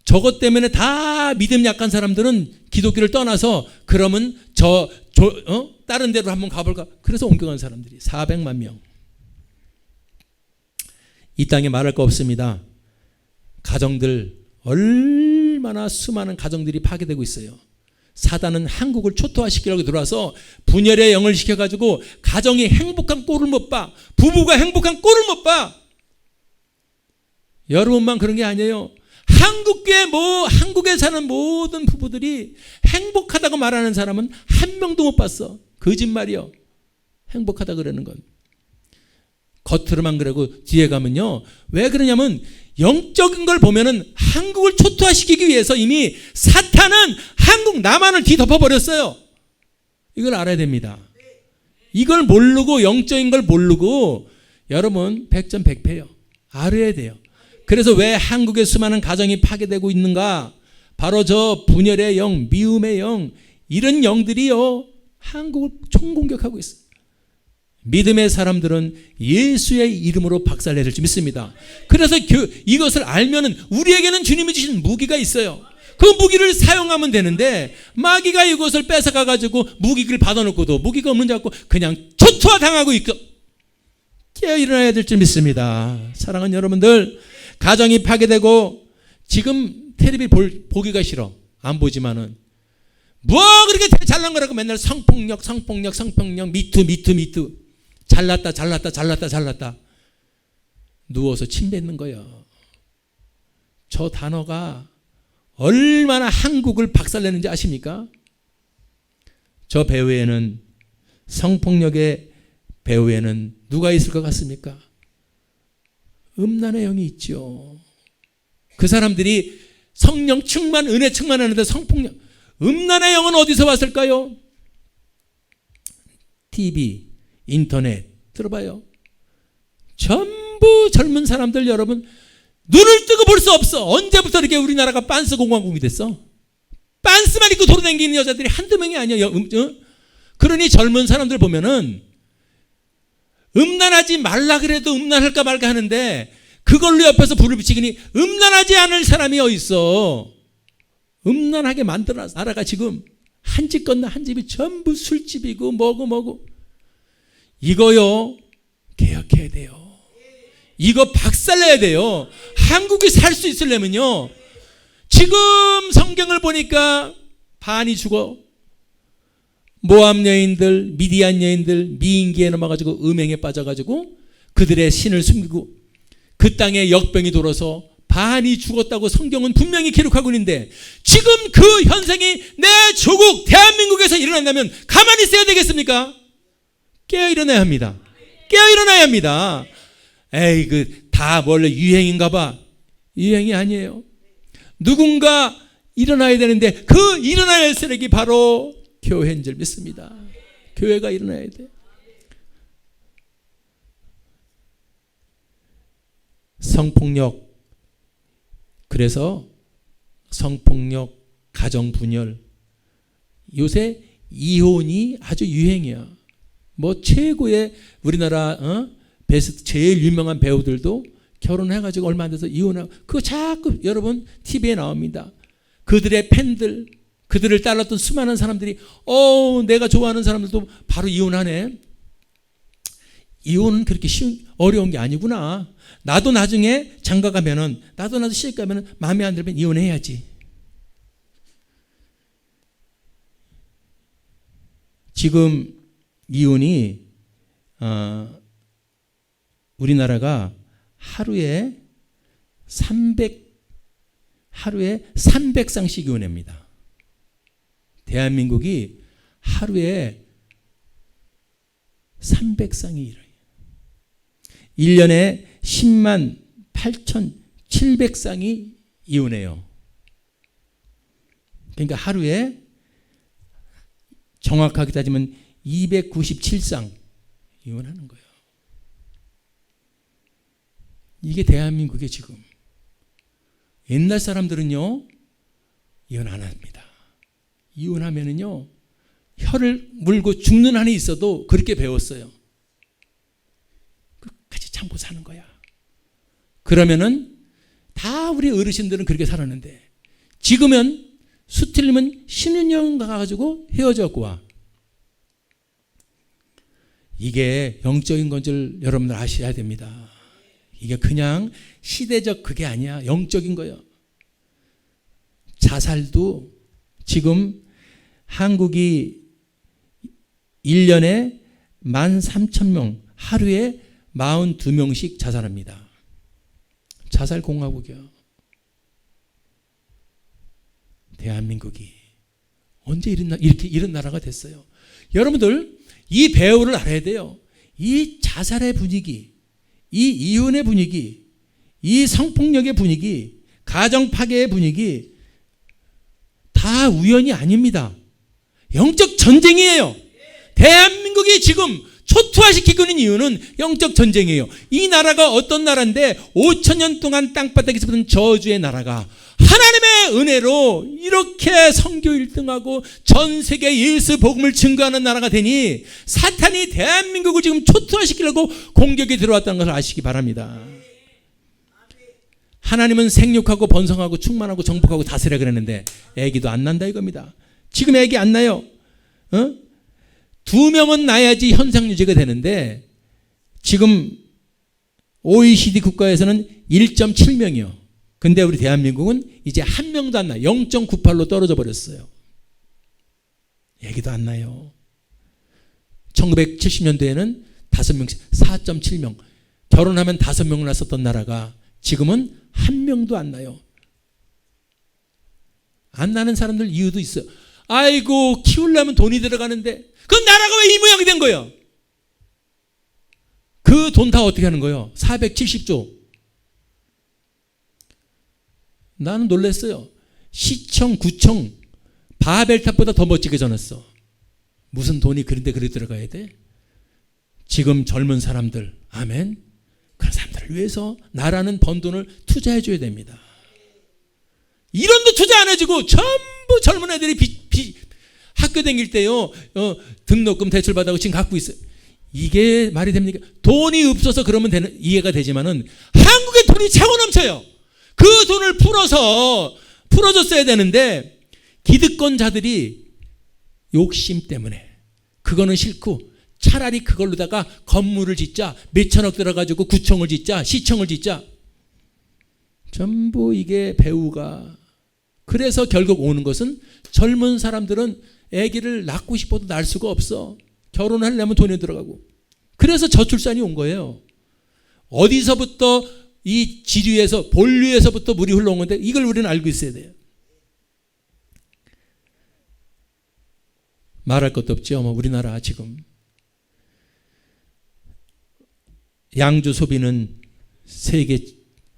A: 저것 때문에 다 믿음 약한 사람들은 기독교를 떠나서 그러면 다른 데로 한번 가볼까. 그래서 옮겨간 사람들이 400만 명. 이 땅에 말할 거 없습니다. 가정들 얼마나 수많은 가정들이 파괴되고 있어요. 사단은 한국을 초토화시키려고 들어와서 분열의 영을 시켜가지고 가정이 행복한 꼴을 못 봐. 부부가 행복한 꼴을 못 봐. 여러분만 그런 게 아니에요. 한국에 사는 모든 부부들이 행복하다고 말하는 사람은 한 명도 못 봤어. 거짓말이요. 행복하다 그러는 건. 겉으로만 그러고 뒤에 가면요. 왜 그러냐면 영적인 걸 보면은 한국을 초토화시키기 위해서 이미 사탄은 한국 남한을 뒤덮어버렸어요. 이걸 알아야 됩니다. 이걸 모르고 영적인 걸 모르고 여러분 백전백패요. 알아야 돼요. 그래서 왜 한국의 수많은 가정이 파괴되고 있는가? 바로 저 분열의 영, 미움의 영, 이런 영들이요 한국을 총공격하고 있어요. 믿음의 사람들은 예수의 이름으로 박살내릴 줄 믿습니다. 그래서 이것을 알면은 우리에게는 주님이 주신 무기가 있어요. 그 무기를 사용하면 되는데 마귀가 이것을 뺏어가가지고 무기를 받아놓고도 무기가 없는 줄 알고 그냥 초토화 당하고 있고 깨어 일어나야 될 줄 믿습니다. 사랑하는 여러분들, 가정이 파괴되고 지금 텔레비 보기가 싫어. 안 보지만은 뭐 그렇게 잘난 거라고 맨날 성폭력 미투 잘났다 누워서 침 뱉는 거예요. 저 단어가 얼마나 한국을 박살내는지 아십니까? 저 배후에는, 성폭력의 배후에는 누가 있을 것 같습니까? 음란의 영이 있죠. 그 사람들이 성령 충만, 은혜 충만하는데 성폭력, 음란의 영은 어디서 왔을까요? TV, 인터넷 들어봐요. 전부 젊은 사람들 여러분 눈을 뜨고 볼 수 없어. 언제부터 이렇게 우리나라가 빤스 공화국이 됐어? 빤스만 입고 돌아다니는 여자들이 한두 명이 아니야. 그러니 젊은 사람들 보면은 음란하지 말라 그래도 음란할까 말까 하는데 그걸로 옆에서 불을 붙이니 음란하지 않을 사람이 어디 있어? 음란하게 만들어 나라가 지금 한 집 건너 한 집이 전부 술집이고 뭐고 이거요 개혁해야 돼요. 이거 박살내야 돼요. 한국이 살 수 있으려면요 지금 성경을 보니까 반이 죽어. 모압 여인들, 미디안 여인들 미인기에 넘어가지고 음행에 빠져가지고 그들의 신을 숨기고 그 땅에 역병이 돌아서 반이 죽었다고 성경은 분명히 기록하고 있는데 지금 그 현상이 내 조국 대한민국에서 일어난다면 가만히 있어야 되겠습니까? 깨어 일어나야 합니다. 깨어 일어나야 합니다. 에이 다 원래 유행인가 봐. 유행이 아니에요. 누군가 일어나야 되는데 그 일어나야 할 세력이 바로 교회인 줄 믿습니다. 교회가 일어나야 돼. 성폭력, 그래서 성폭력, 가정분열, 요새 이혼이 아주 유행이야. 뭐 최고의 우리나라 베스트 제일 유명한 배우들도 결혼해가지고 얼마 안 돼서 이혼하고 그거 자꾸 여러분 TV에 나옵니다. 그들의 팬들, 그들을 따랐던 수많은 사람들이 내가 좋아하는 사람들도 바로 이혼하네. 이혼은 그렇게 어려운 게 아니구나. 나도 나중에 장가 가면은 나도 시집 가면은 마음에 안 들면 이혼해야지. 지금 이혼이 우리나라가 하루에 300쌍씩 이혼합니다. 대한민국이 하루에 300쌍이 일어나요. 1년에 10만 8,700쌍이 이혼해요. 그러니까 하루에 정확하게 따지면 297쌍 이혼하는 거예요. 이게 대한민국의 지금. 옛날 사람들은요 이혼 안 합니다. 이혼하면은요 혀를 물고 죽는 한이 있어도 그렇게 배웠어요. 끝까지 참고 사는 거야. 그러면은 다 우리 어르신들은 그렇게 살았는데 지금은 수틀리면 신혼여행 가가지고 헤어져갖고 와. 이게 영적인 건 줄 여러분들 아셔야 됩니다. 이게 그냥 시대적 그게 아니야. 영적인 거예요. 자살도 지금 한국이 1년에 13,000명, 하루에 42명씩 자살합니다. 자살공화국이요. 대한민국이 언제 이런 나라가 됐어요? 여러분들 이 배우를 알아야 돼요. 이 자살의 분위기, 이 이혼의 분위기, 이 성폭력의 분위기, 가정 파괴의 분위기 다 우연이 아닙니다. 영적 전쟁이에요. 대한민국이 지금 초토화시키고 있는 이유는 영적 전쟁이에요. 이 나라가 어떤 나라인데 5,000년 동안 땅바닥에서 보던 저주의 나라가 하나님의 은혜로 이렇게 선교 1등하고 전 세계 예수 복음을 증거하는 나라가 되니 사탄이 대한민국을 지금 초토화시키려고 공격이 들어왔다는 것을 아시기 바랍니다. 하나님은 생육하고 번성하고 충만하고 정복하고 다스려 그랬는데 애기도 안 난다 이겁니다. 지금 애기 안 나요. 2명은 낳아야지 현상 유지가 되는데 지금 OECD 국가에서는 1.7명이요. 근데 우리 대한민국은 이제 1명도 안 나요. 0.98로 떨어져 버렸어요. 애기도 안 나요. 1970년대에는 5명씩 4.7명. 결혼하면 5명을 낳았었던 나라가 지금은 1명도 안 나요. 안 나는 사람들 이유도 있어요. 아이고 키우려면 돈이 들어가는데 그 나라가 왜 이 모양이 된 거예요? 그 돈 다 어떻게 하는 거예요? 470조. 나는 놀랐어요. 시청, 구청, 바벨탑보다 더 멋지게 전했어. 무슨 돈이 그런데 그리 들어가야 돼? 지금 젊은 사람들, 아멘. 그런 사람들을 위해서 나라는 번 돈을 투자해 줘야 됩니다. 이런도 투자 안 해주고 전부 젊은 애들이 학교 다닐 때요 등록금 대출 받아고 지금 갖고 있어요. 이게 말이 됩니까? 돈이 없어서 그러면 이해가 되지만은 한국에 돈이 차고 넘쳐요. 그 돈을 풀어줬어야 되는데 기득권자들이 욕심 때문에 그거는 싫고 차라리 그걸로다가 건물을 짓자, 몇천억 들어가지고 구청을 짓자, 시청을 짓자. 전부 이게 배우가. 그래서 결국 오는 것은 젊은 사람들은 아기를 낳고 싶어도 낳을 수가 없어. 결혼하려면 돈이 들어가고. 그래서 저출산이 온 거예요. 어디서부터 이 지류에서 본류에서부터 물이 흘러온 건데 이걸 우리는 알고 있어야 돼요. 말할 것도 없죠. 우리나라 지금 양주 소비는 세계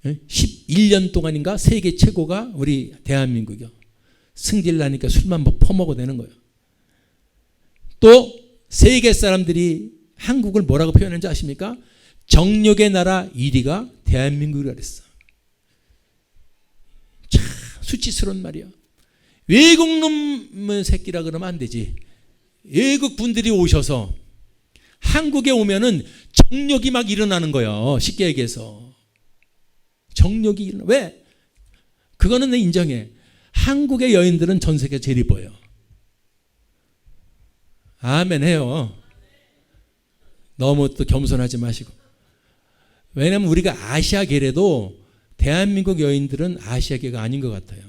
A: 11년 동안인가 세계 최고가 우리 대한민국이요. 승질 나니까 술만 퍼먹어도 되는 거예요. 또 세계 사람들이 한국을 뭐라고 표현하는지 아십니까? 정욕의 나라 1위가 대한민국이라 그랬어. 참 수치스러운 말이야. 외국 놈 새끼라 그러면 안 되지. 외국 분들이 오셔서 한국에 오면은 정욕이 막 일어나는 거예요. 쉽게 얘기해서. 정욕이 일어나. 왜? 그거는 내 인정해. 한국의 여인들은 전 세계 제일 이뻐요. 아멘 해요. 너무 또 겸손하지 마시고. 왜냐하면 우리가 아시아계래도 대한민국 여인들은 아시아계가 아닌 것 같아요.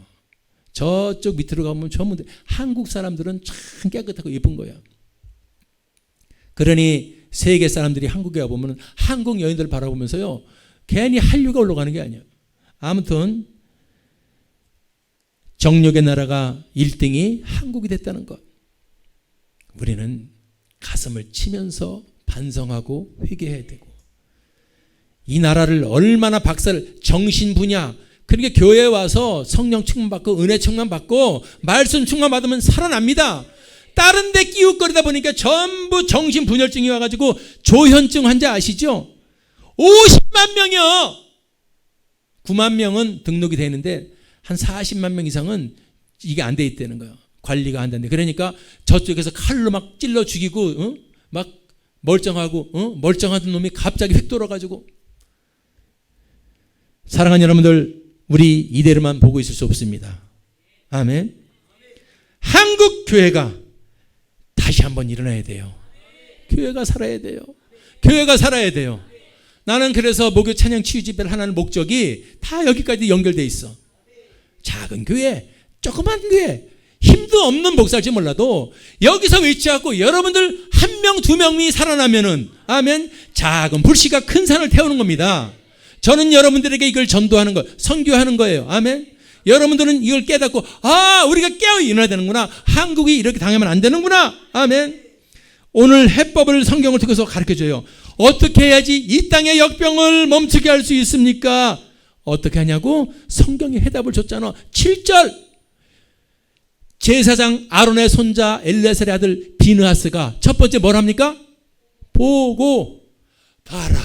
A: 저쪽 밑으로 가면 전부 한국 사람들은 참 깨끗하고 예쁜 거야. 그러니 세계 사람들이 한국에 와보면 한국 여인들을 바라보면서요. 괜히 한류가 올라가는 게 아니야. 아무튼 정욕의 나라가 1등이 한국이 됐다는 것. 우리는 가슴을 치면서 반성하고 회개해야 되고 이 나라를 얼마나 박살 정신 분야 그러니까 교회에 와서 성령 충만받고 은혜 충만받고 말씀 충만받으면 살아납니다. 다른 데 끼웃거리다 보니까 전부 정신분열증이 와가지고 조현증 환자 아시죠? 50만 명이요. 9만 명은 등록이 되는데 한 40만 명 이상은 이게 안 돼 있다는 거예요. 관리가 안 된대. 그러니까 저쪽에서 칼로 막 찔러 죽이고 막 멀쩡하고 멀쩡하던 놈이 갑자기 휙 돌아가지고. 사랑하는 여러분들, 우리 이대로만 보고 있을 수 없습니다. 아멘. 한국 교회가 다시 한번 일어나야 돼요. 교회가 살아야 돼요. 교회가 살아야 돼요. 나는 그래서 목요 찬양 치유 집회를 하는 목적이 다 여기까지 연결돼 있어. 작은 교회, 조그만 교회, 힘도 없는 목사일지 몰라도 여기서 위치하고 여러분들 한 명, 두 명이 살아나면은, 아멘, 작은 불씨가 큰 산을 태우는 겁니다. 저는 여러분들에게 이걸 전도하는 거, 선교하는 거예요. 아멘. 여러분들은 이걸 깨닫고, 아, 우리가 깨어 일어나야 되는구나. 한국이 이렇게 당하면 안 되는구나. 아멘. 오늘 해법을 성경을 통해서 가르쳐줘요. 어떻게 해야지 이 땅의 역병을 멈추게 할 수 있습니까? 어떻게 하냐고 성경이 해답을 줬잖아. 7절. 제사장 아론의 손자 엘레살의 아들 비느하스가 첫 번째 뭘 합니까? 보고 봐라.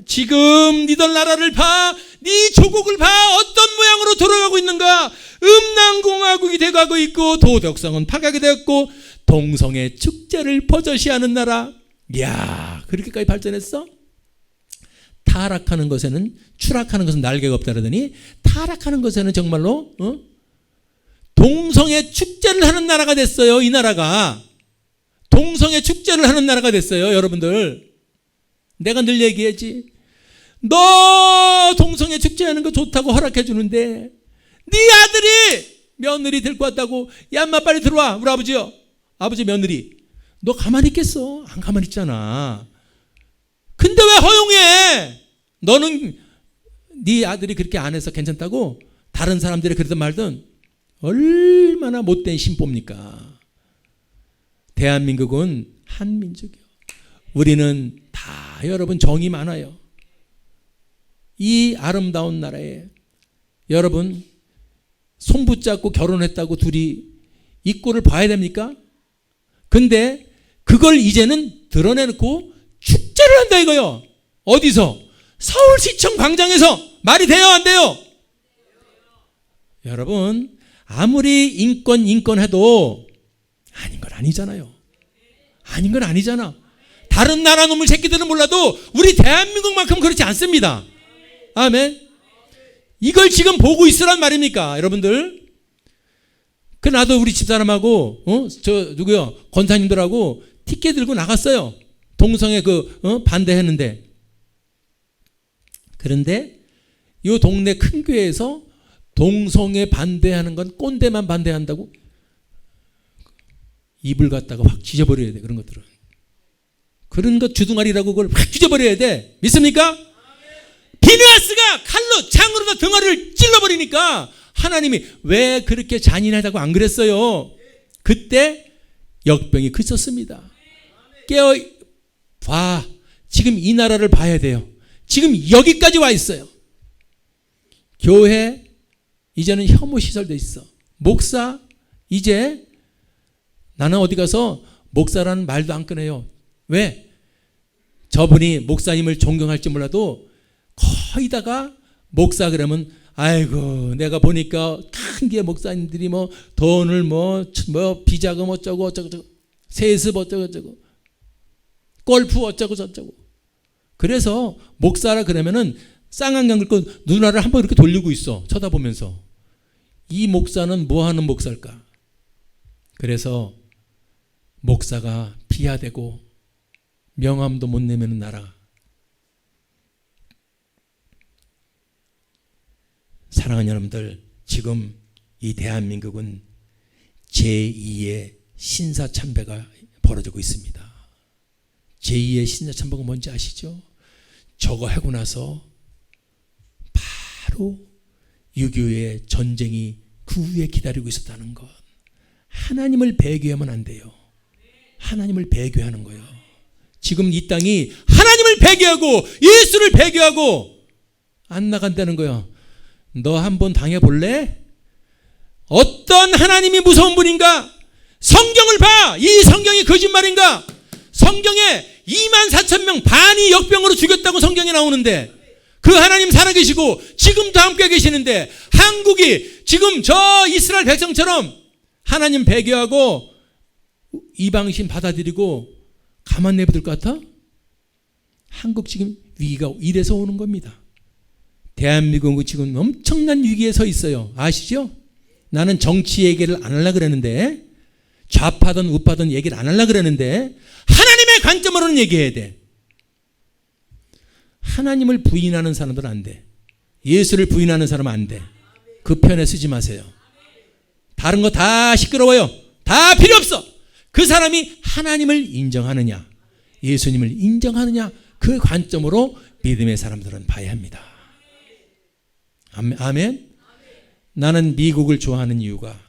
A: 지금 니들 나라를 봐. 네 조국을 봐. 어떤 모양으로 돌아가고 있는가? 음란공화국이 돼가고 있고 도덕성은 파괴가 되었고 동성애 축제를 버젓이 하는 나라. 이야, 그렇게까지 발전했어? 타락하는 것에는, 추락하는 것은 날개가 없다 그러더니 타락하는 것에는 정말로 동성애 축제를 하는 나라가 됐어요. 이 나라가 동성애 축제를 하는 나라가 됐어요. 여러분들, 내가 늘 얘기하지, 너 동성애 축제하는 거 좋다고 허락해 주는데 네 아들이 며느리 데리고 왔다고, 야 엄마 빨리 들어와. 우리 아버지요, 아버지 며느리, 너 가만히 있겠어? 안 가만히 있잖아. 근데 왜 허용해? 너는 네 아들이 그렇게 안 해서 괜찮다고 다른 사람들이 그러든 말든 얼마나 못된 신보입니까? 대한민국은 한민족이요. 우리는 다 여러분 정이 많아요. 이 아름다운 나라에 여러분 손 붙잡고 결혼했다고 둘이 이 꼴을 봐야 됩니까? 근데 그걸 이제는 드러내놓고 축제를 한다 이거요. 어디서? 서울시청 광장에서. 말이 돼요, 안 돼요? 여러분, 아무리 인권 해도 아닌 건 아니잖아요. 아닌 건 아니잖아. 다른 나라 놈의 새끼들은 몰라도 우리 대한민국만큼 그렇지 않습니다. 아멘. 이걸 지금 보고 있으란 말입니까, 여러분들? 그 나도 우리 집사람하고 누구요? 권사님들하고 티켓 들고 나갔어요. 동성애 반대했는데. 그런데 이 동네 큰 교회에서 동성애 반대하는 건 꼰대만 반대한다고 입을 갖다가 확 찢어버려야 돼. 그런 것들은. 그런 것 주둥아리라고 그걸 확 찢어버려야 돼. 믿습니까? 비느하스가 칼로 창으로 다 등아리를 찔러버리니까 하나님이 왜 그렇게 잔인하다고 안 그랬어요? 그때 역병이 그쳤습니다. 깨어 봐. 지금 이 나라를 봐야 돼요. 지금 여기까지 와 있어요. 교회 이제는 혐오 시설돼 있어. 목사 이제 나는 어디 가서 목사라는 말도 안 꺼내요. 왜? 저분이 목사님을 존경할지 몰라도 거의다가 목사 그러면 아이고 내가 보니까 큰 게 목사님들이 뭐 돈을 뭐 비자금 어쩌고 세습 어쩌고 골프 어쩌고 저쩌고. 그래서 목사라 그러면은 쌍안경 긁고 누나를 한번 이렇게 돌리고 있어. 쳐다보면서. 이 목사는 뭐 하는 목사일까? 그래서 목사가 비하되고 명함도 못 내면 나라. 사랑하는 여러분들, 지금 이 대한민국은 제2의 신사참배가 벌어지고 있습니다. 제2의 신사참배가 뭔지 아시죠? 저거 하고 나서 바로 6.25의 전쟁이 그 후에 기다리고 있었다는 것. 하나님을 배교하면 안 돼요. 하나님을 배교하는 거예요. 지금 이 땅이 하나님을 배교하고 예수를 배교하고 안 나간다는 거예요. 너 한번 당해볼래? 어떤 하나님이 무서운 분인가? 성경을 봐. 이 성경이 거짓말인가? 성경에 24,000명 반이 역병으로 죽였다고 성경에 나오는데 그 하나님 살아계시고 지금도 함께 계시는데 한국이 지금 저 이스라엘 백성처럼 하나님 배교하고 이방신 받아들이고 가만 내버릴 것 같아? 한국 지금 위기가 이래서 오는 겁니다. 대한민국은 지금 엄청난 위기에 서 있어요. 아시죠? 나는 정치 얘기를 안 하려고 그러는데 좌파든 우파든 얘기를 안 하려고 그러는데 하나님의 관점으로는 얘기해야 돼. 하나님을 부인하는 사람들은 안 돼. 예수를 부인하는 사람은 안 돼. 그 편에 쓰지 마세요. 다른 거 다 시끄러워요. 다 필요 없어. 그 사람이 하나님을 인정하느냐, 예수님을 인정하느냐, 그 관점으로 믿음의 사람들은 봐야 합니다. 아멘. 나는 미국을 좋아하는 이유가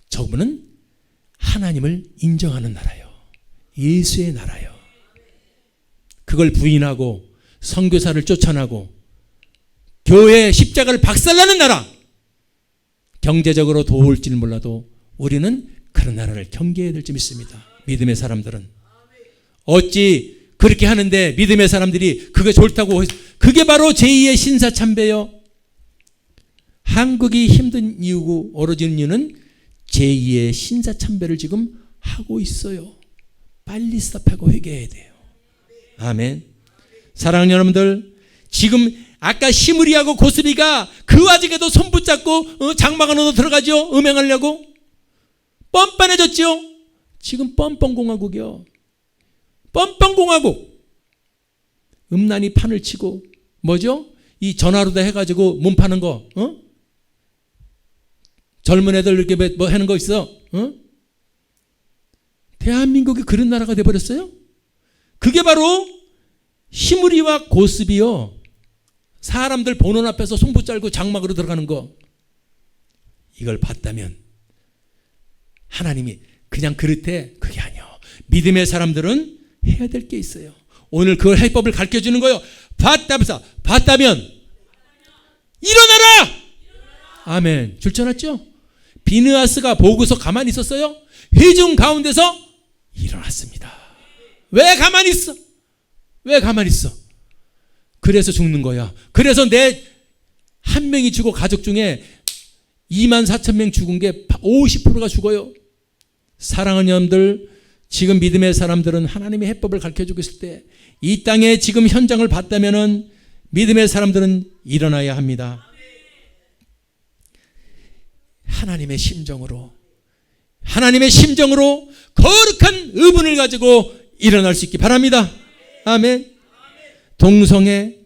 A: 저분은 하나님을 인정하는 나라요. 예수의 나라요. 그걸 부인하고 선교사를 쫓아나고 교회 십자가를 박살나는 나라, 경제적으로 도울지는 몰라도 우리는 그런 나라를 경계해야 될 줄 믿습니다. 믿음의 사람들은 어찌 그렇게 하는데 믿음의 사람들이 그게 좋다고, 그게 바로 제2의 신사참배요. 한국이 힘든 이유고 어려지는 이유는 제2의 신사참배를 지금 하고 있어요. 빨리 스탑하고 회개해야 돼요. 아멘. 사랑하는 여러분들, 지금 아까 시므리하고 고스비가 그 와중에도 손 붙잡고 장막 안으로 들어가죠. 음행하려고 뻔뻔해졌죠. 지금 뻔뻔공화국이요. 뻔뻔공화국. 음란이 판을 치고 뭐죠? 이 전화로다 해가지고 몸 파는 거, 젊은 애들 이렇게 뭐 하는 거 있어? 대한민국이 그런 나라가 돼버렸어요. 그게 바로 시므리와 고스비요. 사람들 보는 앞에서 손 붙잡고 장막으로 들어가는 거. 이걸 봤다면 하나님이 그냥 그릇해, 그게 아니요. 믿음의 사람들은 해야 될 게 있어요. 오늘 그 해법을 가르쳐주는 거예요. 봤다면 일어나라. 아멘. 줄쳐놨죠? 비느하스가 보고서 가만히 있었어요? 회중 가운데서 일어났습니다. 왜 가만히 있어? 왜 가만히 있어? 그래서 죽는 거야. 그래서 내 한 명이 죽고 가족 중에 24,000명 죽은 게 50%가 죽어요. 사랑하는 여러분들, 지금 믿음의 사람들은 하나님의 해법을 가르쳐주고 있을 때 이 땅에 지금 현장을 봤다면 믿음의 사람들은 일어나야 합니다. 하나님의 심정으로 거룩한 의분을 가지고 일어날 수 있기 바랍니다. 아멘. 동성애,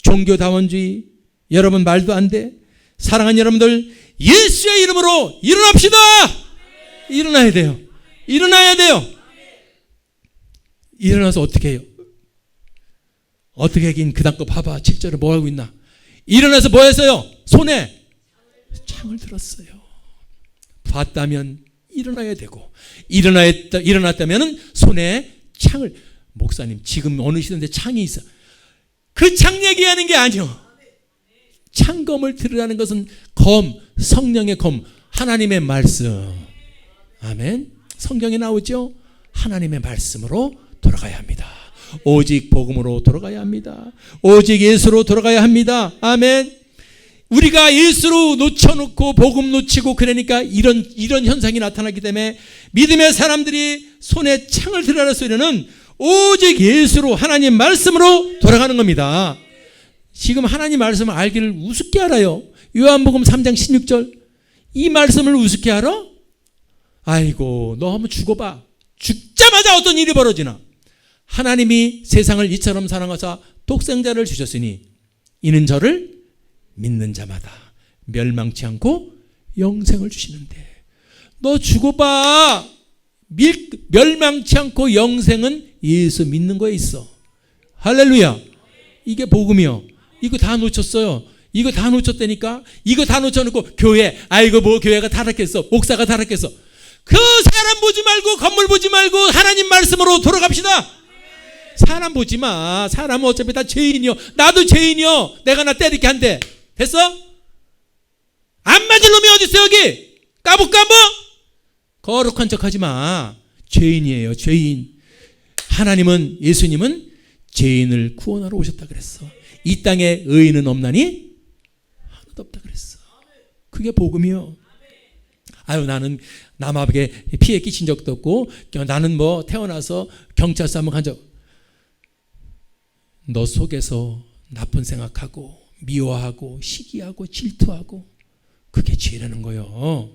A: 종교다원주의, 여러분 말도 안 돼. 사랑하는 여러분들, 예수의 이름으로 일어납시다. 일어나야 돼요. 일어나야 돼요. 일어나서 어떻게 해요? 어떻게 하긴 그 다음 거 봐봐. 7절에 뭐 하고 있나? 일어나서 뭐 했어요? 손에 창을 들었어요. 봤다면 일어나야 되고, 일어났다면 손에 창을, 목사님 지금 어느 시대인데 창이 있어. 그 창 얘기하는 게 아니요. 창검을 들으라는 것은 성령의 검, 하나님의 말씀. 아멘. 성경에 나오죠. 하나님의 말씀으로 돌아가야 합니다. 오직 복음으로 돌아가야 합니다. 오직 예수로 돌아가야 합니다. 아멘. 우리가 예수로 놓쳐놓고 복음 놓치고 그러니까 이런 현상이 나타나기 때문에 믿음의 사람들이 손에 창을 들으라 소리는 오직 예수로, 하나님 말씀으로 돌아가는 겁니다. 지금 하나님 말씀을 알기를 우습게 알아요. 요한복음 3장 16절. 이 말씀을 우습게 알아? 아이고, 너 한번 죽어봐. 죽자마자 어떤 일이 벌어지나. 하나님이 세상을 이처럼 사랑하사 독생자를 주셨으니 이는 저를 믿는 자마다 멸망치 않고 영생을 주시는데, 너 죽어봐. 멸망치 않고 영생은 예수 믿는 거에 있어. 할렐루야. 이게 복음이요. 이거 다 놓쳤어요. 이거 다 놓쳤다니까. 이거 다 놓쳐놓고 교회, 아이고 뭐 교회가 타락했어, 목사가 타락했어. 그 사람 보지 말고 건물 보지 말고 하나님 말씀으로 돌아갑시다. 사람 보지 마. 사람은 어차피 다 죄인이요. 나도 죄인이요. 내가 나 때리게 한대. 됐어? 안 맞을 놈이 어디 있어 여기? 까불까불? 거룩한 척하지 마. 죄인이에요. 죄인. 하나님은, 예수님은 죄인을 구원하러 오셨다 그랬어. 이 땅에 의인은 없나니 하나도 없다 그랬어. 그게 복음이요. 아유, 나는 남에게 피해 끼친 적도 없고, 나는 뭐 태어나서 경찰서 한번 간 적. 너 속에서 나쁜 생각하고 미워하고 시기하고 질투하고 그게 죄라는 거요.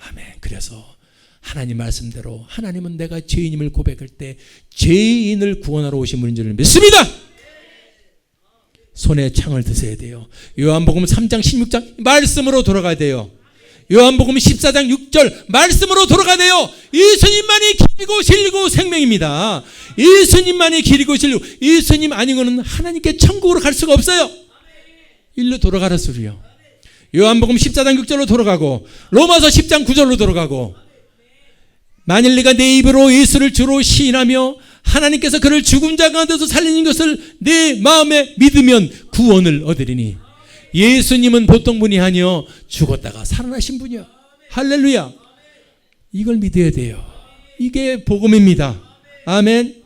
A: 아멘. 그래서 하나님 말씀대로 하나님은 내가 죄인임을 고백할 때 죄인을 구원하러 오신 분인 줄 믿습니다. 손에 창을 드셔야 돼요. 요한복음 3장 16장 말씀으로 돌아가야 돼요. 요한복음 14장 6절 말씀으로 돌아가야 돼요. 예수님만이 길이고 진리고 생명입니다. 예수님만이 길이고 진리고, 예수님 아니고는 하나님께 천국으로 갈 수가 없어요. 일로 돌아가라 소리요. 요한복음 14장 6절로 돌아가고, 로마서 10장 9절로 돌아가고, 만일 내가 내 입으로 예수를 주로 시인하며 하나님께서 그를 죽은 자 가운데서 살리는 것을 내 마음에 믿으면 구원을 얻으리니, 예수님은 보통 분이 아니요 죽었다가 살아나신 분이요. 할렐루야. 이걸 믿어야 돼요. 이게 복음입니다. 아멘.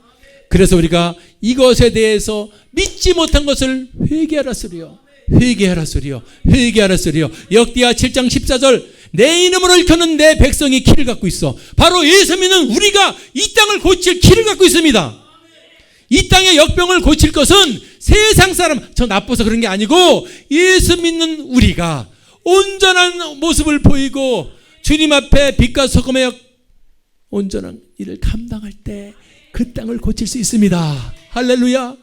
A: 그래서 우리가 이것에 대해서 믿지 못한 것을 회개하라 소리요. 회개하라 소리요. 회개하라 소리요. 역대하 7장 14절 내 이름으로 일컫는 내 백성이 키를 갖고 있어. 바로 예수 믿는 우리가 이 땅을 고칠 키를 갖고 있습니다. 이 땅의 역병을 고칠 것은 세상 사람, 저 나빠서 그런 게 아니고 예수 믿는 우리가 온전한 모습을 보이고 주님 앞에 빛과 소금의 온전한 일을 감당할 때 그 땅을 고칠 수 있습니다. 할렐루야.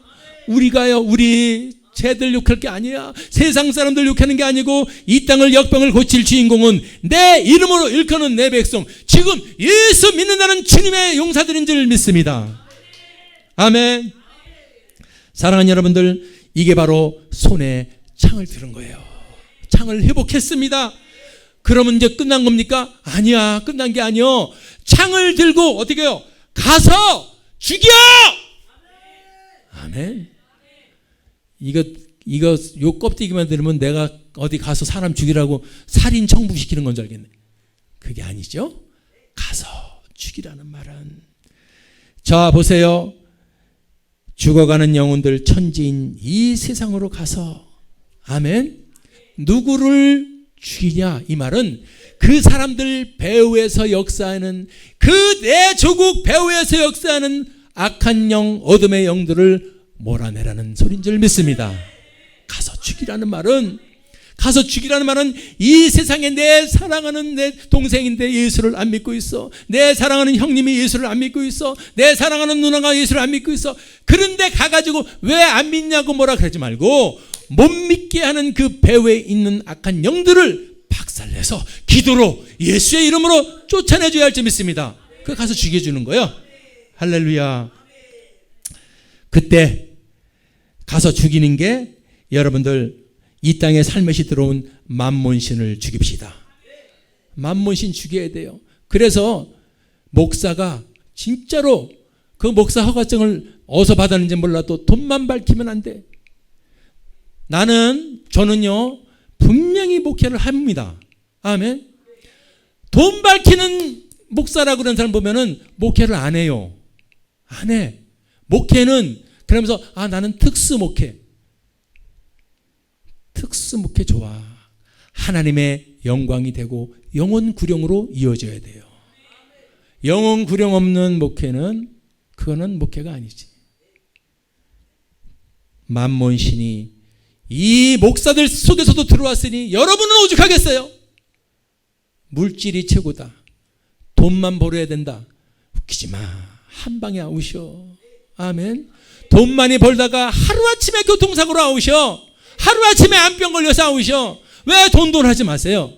A: 우리가요, 우리 쟤들 욕할 게 아니야. 세상 사람들 욕하는 게 아니고 이 땅을 역병을 고칠 주인공은 내 이름으로 일컫는 내 백성, 지금 예수 믿는다는 주님의 용사들인 줄 믿습니다. 아멘. 사랑하는 여러분들, 이게 바로 손에 창을 들은 거예요. 창을 회복했습니다. 그러면 이제 끝난 겁니까? 아니야, 끝난 게 아니요. 창을 들고 어떻게 해요? 가서 죽여! 아멘. 이거 요 껍데기만 들으면 내가 어디 가서 사람 죽이라고 살인 청부시키는 건 줄 알겠네. 그게 아니죠. 가서 죽이라는 말은, 자 보세요. 죽어가는 영혼들, 천지인 이 세상으로 가서, 아멘, 누구를 죽이냐? 이 말은 그 사람들 배후에서 역사하는, 그 내 조국 배후에서 역사하는 악한 영, 어둠의 영들을 몰아내라는 소리인 줄 믿습니다. 가서 죽이라는 말은, 가서 죽이라는 말은 이 세상에 내 사랑하는 내 동생인데 예수를 안 믿고 있어. 내 사랑하는 형님이 예수를 안 믿고 있어. 내 사랑하는 누나가 예수를 안 믿고 있어. 그런데 가가지고 왜 안 믿냐고 뭐라 그러지 말고, 못 믿게 하는 그 배후에 있는 악한 영들을 박살내서 기도로 예수의 이름으로 쫓아내줘야 할 줄 믿습니다. 그 가서 죽여주는 거예요. 할렐루야. 그때 가서 죽이는 게, 여러분들 이 땅에 살며시 들어온 만몬신을 죽입시다. 만몬신 죽여야 돼요. 그래서 목사가 진짜로 그 목사 허가증을 어디서 받았는지 몰라도 돈만 밝히면 안 돼. 저는요 분명히 목회를 합니다. 아멘. 돈 밝히는 목사라고 그러는 사람 보면은 목회를 안 해요. 안 해. 목회는 그러면서 나는 특수 목회 좋아. 하나님의 영광이 되고 영혼 구령으로 이어져야 돼요. 영혼 구령 없는 목회는, 그거는 목회가 아니지. 만몬신이 이 목사들 속에서도 들어왔으니 여러분은 오죽하겠어요? 물질이 최고다. 돈만 벌어야 된다. 웃기지 마. 한 방에 아우셔. 아멘. 돈 많이 벌다가 하루아침에 교통사고로 아우셔. 하루아침에 암병 걸려서 아우셔. 왜 돈 하지 마세요.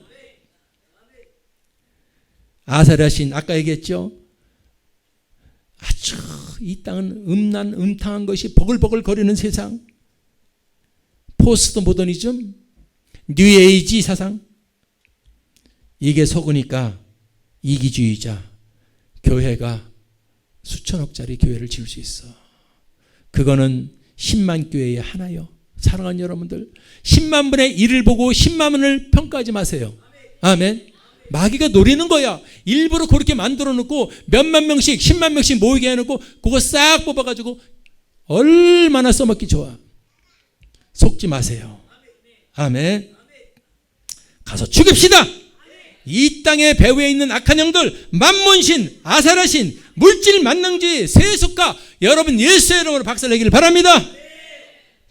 A: 아사랴신 아까 얘기했죠. 아주 이 땅은 음탕한 것이 버글버글 거리는 세상, 포스트 모더니즘, 뉴에이지 사상, 이게 속으니까 이기주의자 교회가 수천억짜리 교회를 지을 수 있어. 그거는 10만 교회의 하나요. 사랑하는 여러분들, 10만 분의 1을 보고 10만 원을 평가하지 마세요. 아멘. 마귀가 노리는 거야. 일부러 그렇게 만들어 놓고 몇만 명씩 10만 명씩 모이게 해놓고 그거 싹 뽑아가지고 얼마나 써먹기 좋아. 속지 마세요. 아멘. 가서 죽입시다. 이 땅의 배후에 있는 악한 영들, 만몬신, 아사라신, 물질 만능주의, 세속가, 여러분 예수의 이름으로 박살내기를 바랍니다.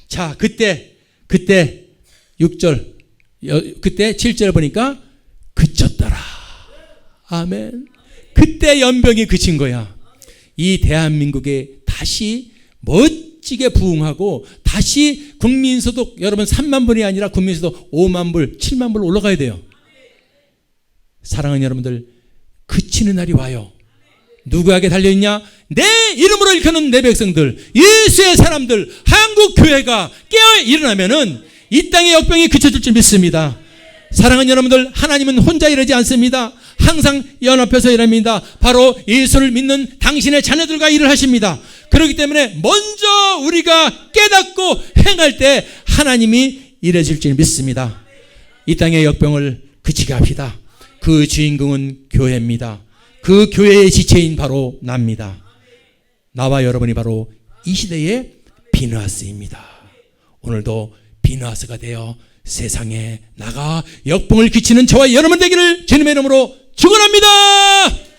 A: 자, 그때 6절, 그때 7절 보니까 그쳤더라. 아멘. 그때 연병이 그친 거야. 이 대한민국에 다시 멋진 멋지게 부흥하고 다시 국민소득 여러분 3만 불이 아니라 국민소득 5만 불, 7만 불 올라가야 돼요. 사랑하는 여러분들, 그치는 날이 와요. 누구에게 달려있냐? 내 이름으로 일컫는 내 백성들, 예수의 사람들, 한국 교회가 깨어 일어나면은 이 땅의 역병이 그쳐질 줄 믿습니다. 사랑하는 여러분들, 하나님은 혼자 일하지 않습니다. 항상 연합해서 일합니다. 바로 예수를 믿는 당신의 자녀들과 일을 하십니다. 그렇기 때문에 먼저 우리가 깨닫고 행할 때 하나님이 일해줄 줄 믿습니다. 이 땅의 역병을 그치게 합시다. 그 주인공은 교회입니다. 그 교회의 지체인 바로 납니다. 나와 여러분이 바로 이 시대의 비느하스입니다. 오늘도 비느하스가 되어 세상에 나가 역병을 끼치는 저와 여러분 되기를 주님의 이름으로 축원합니다.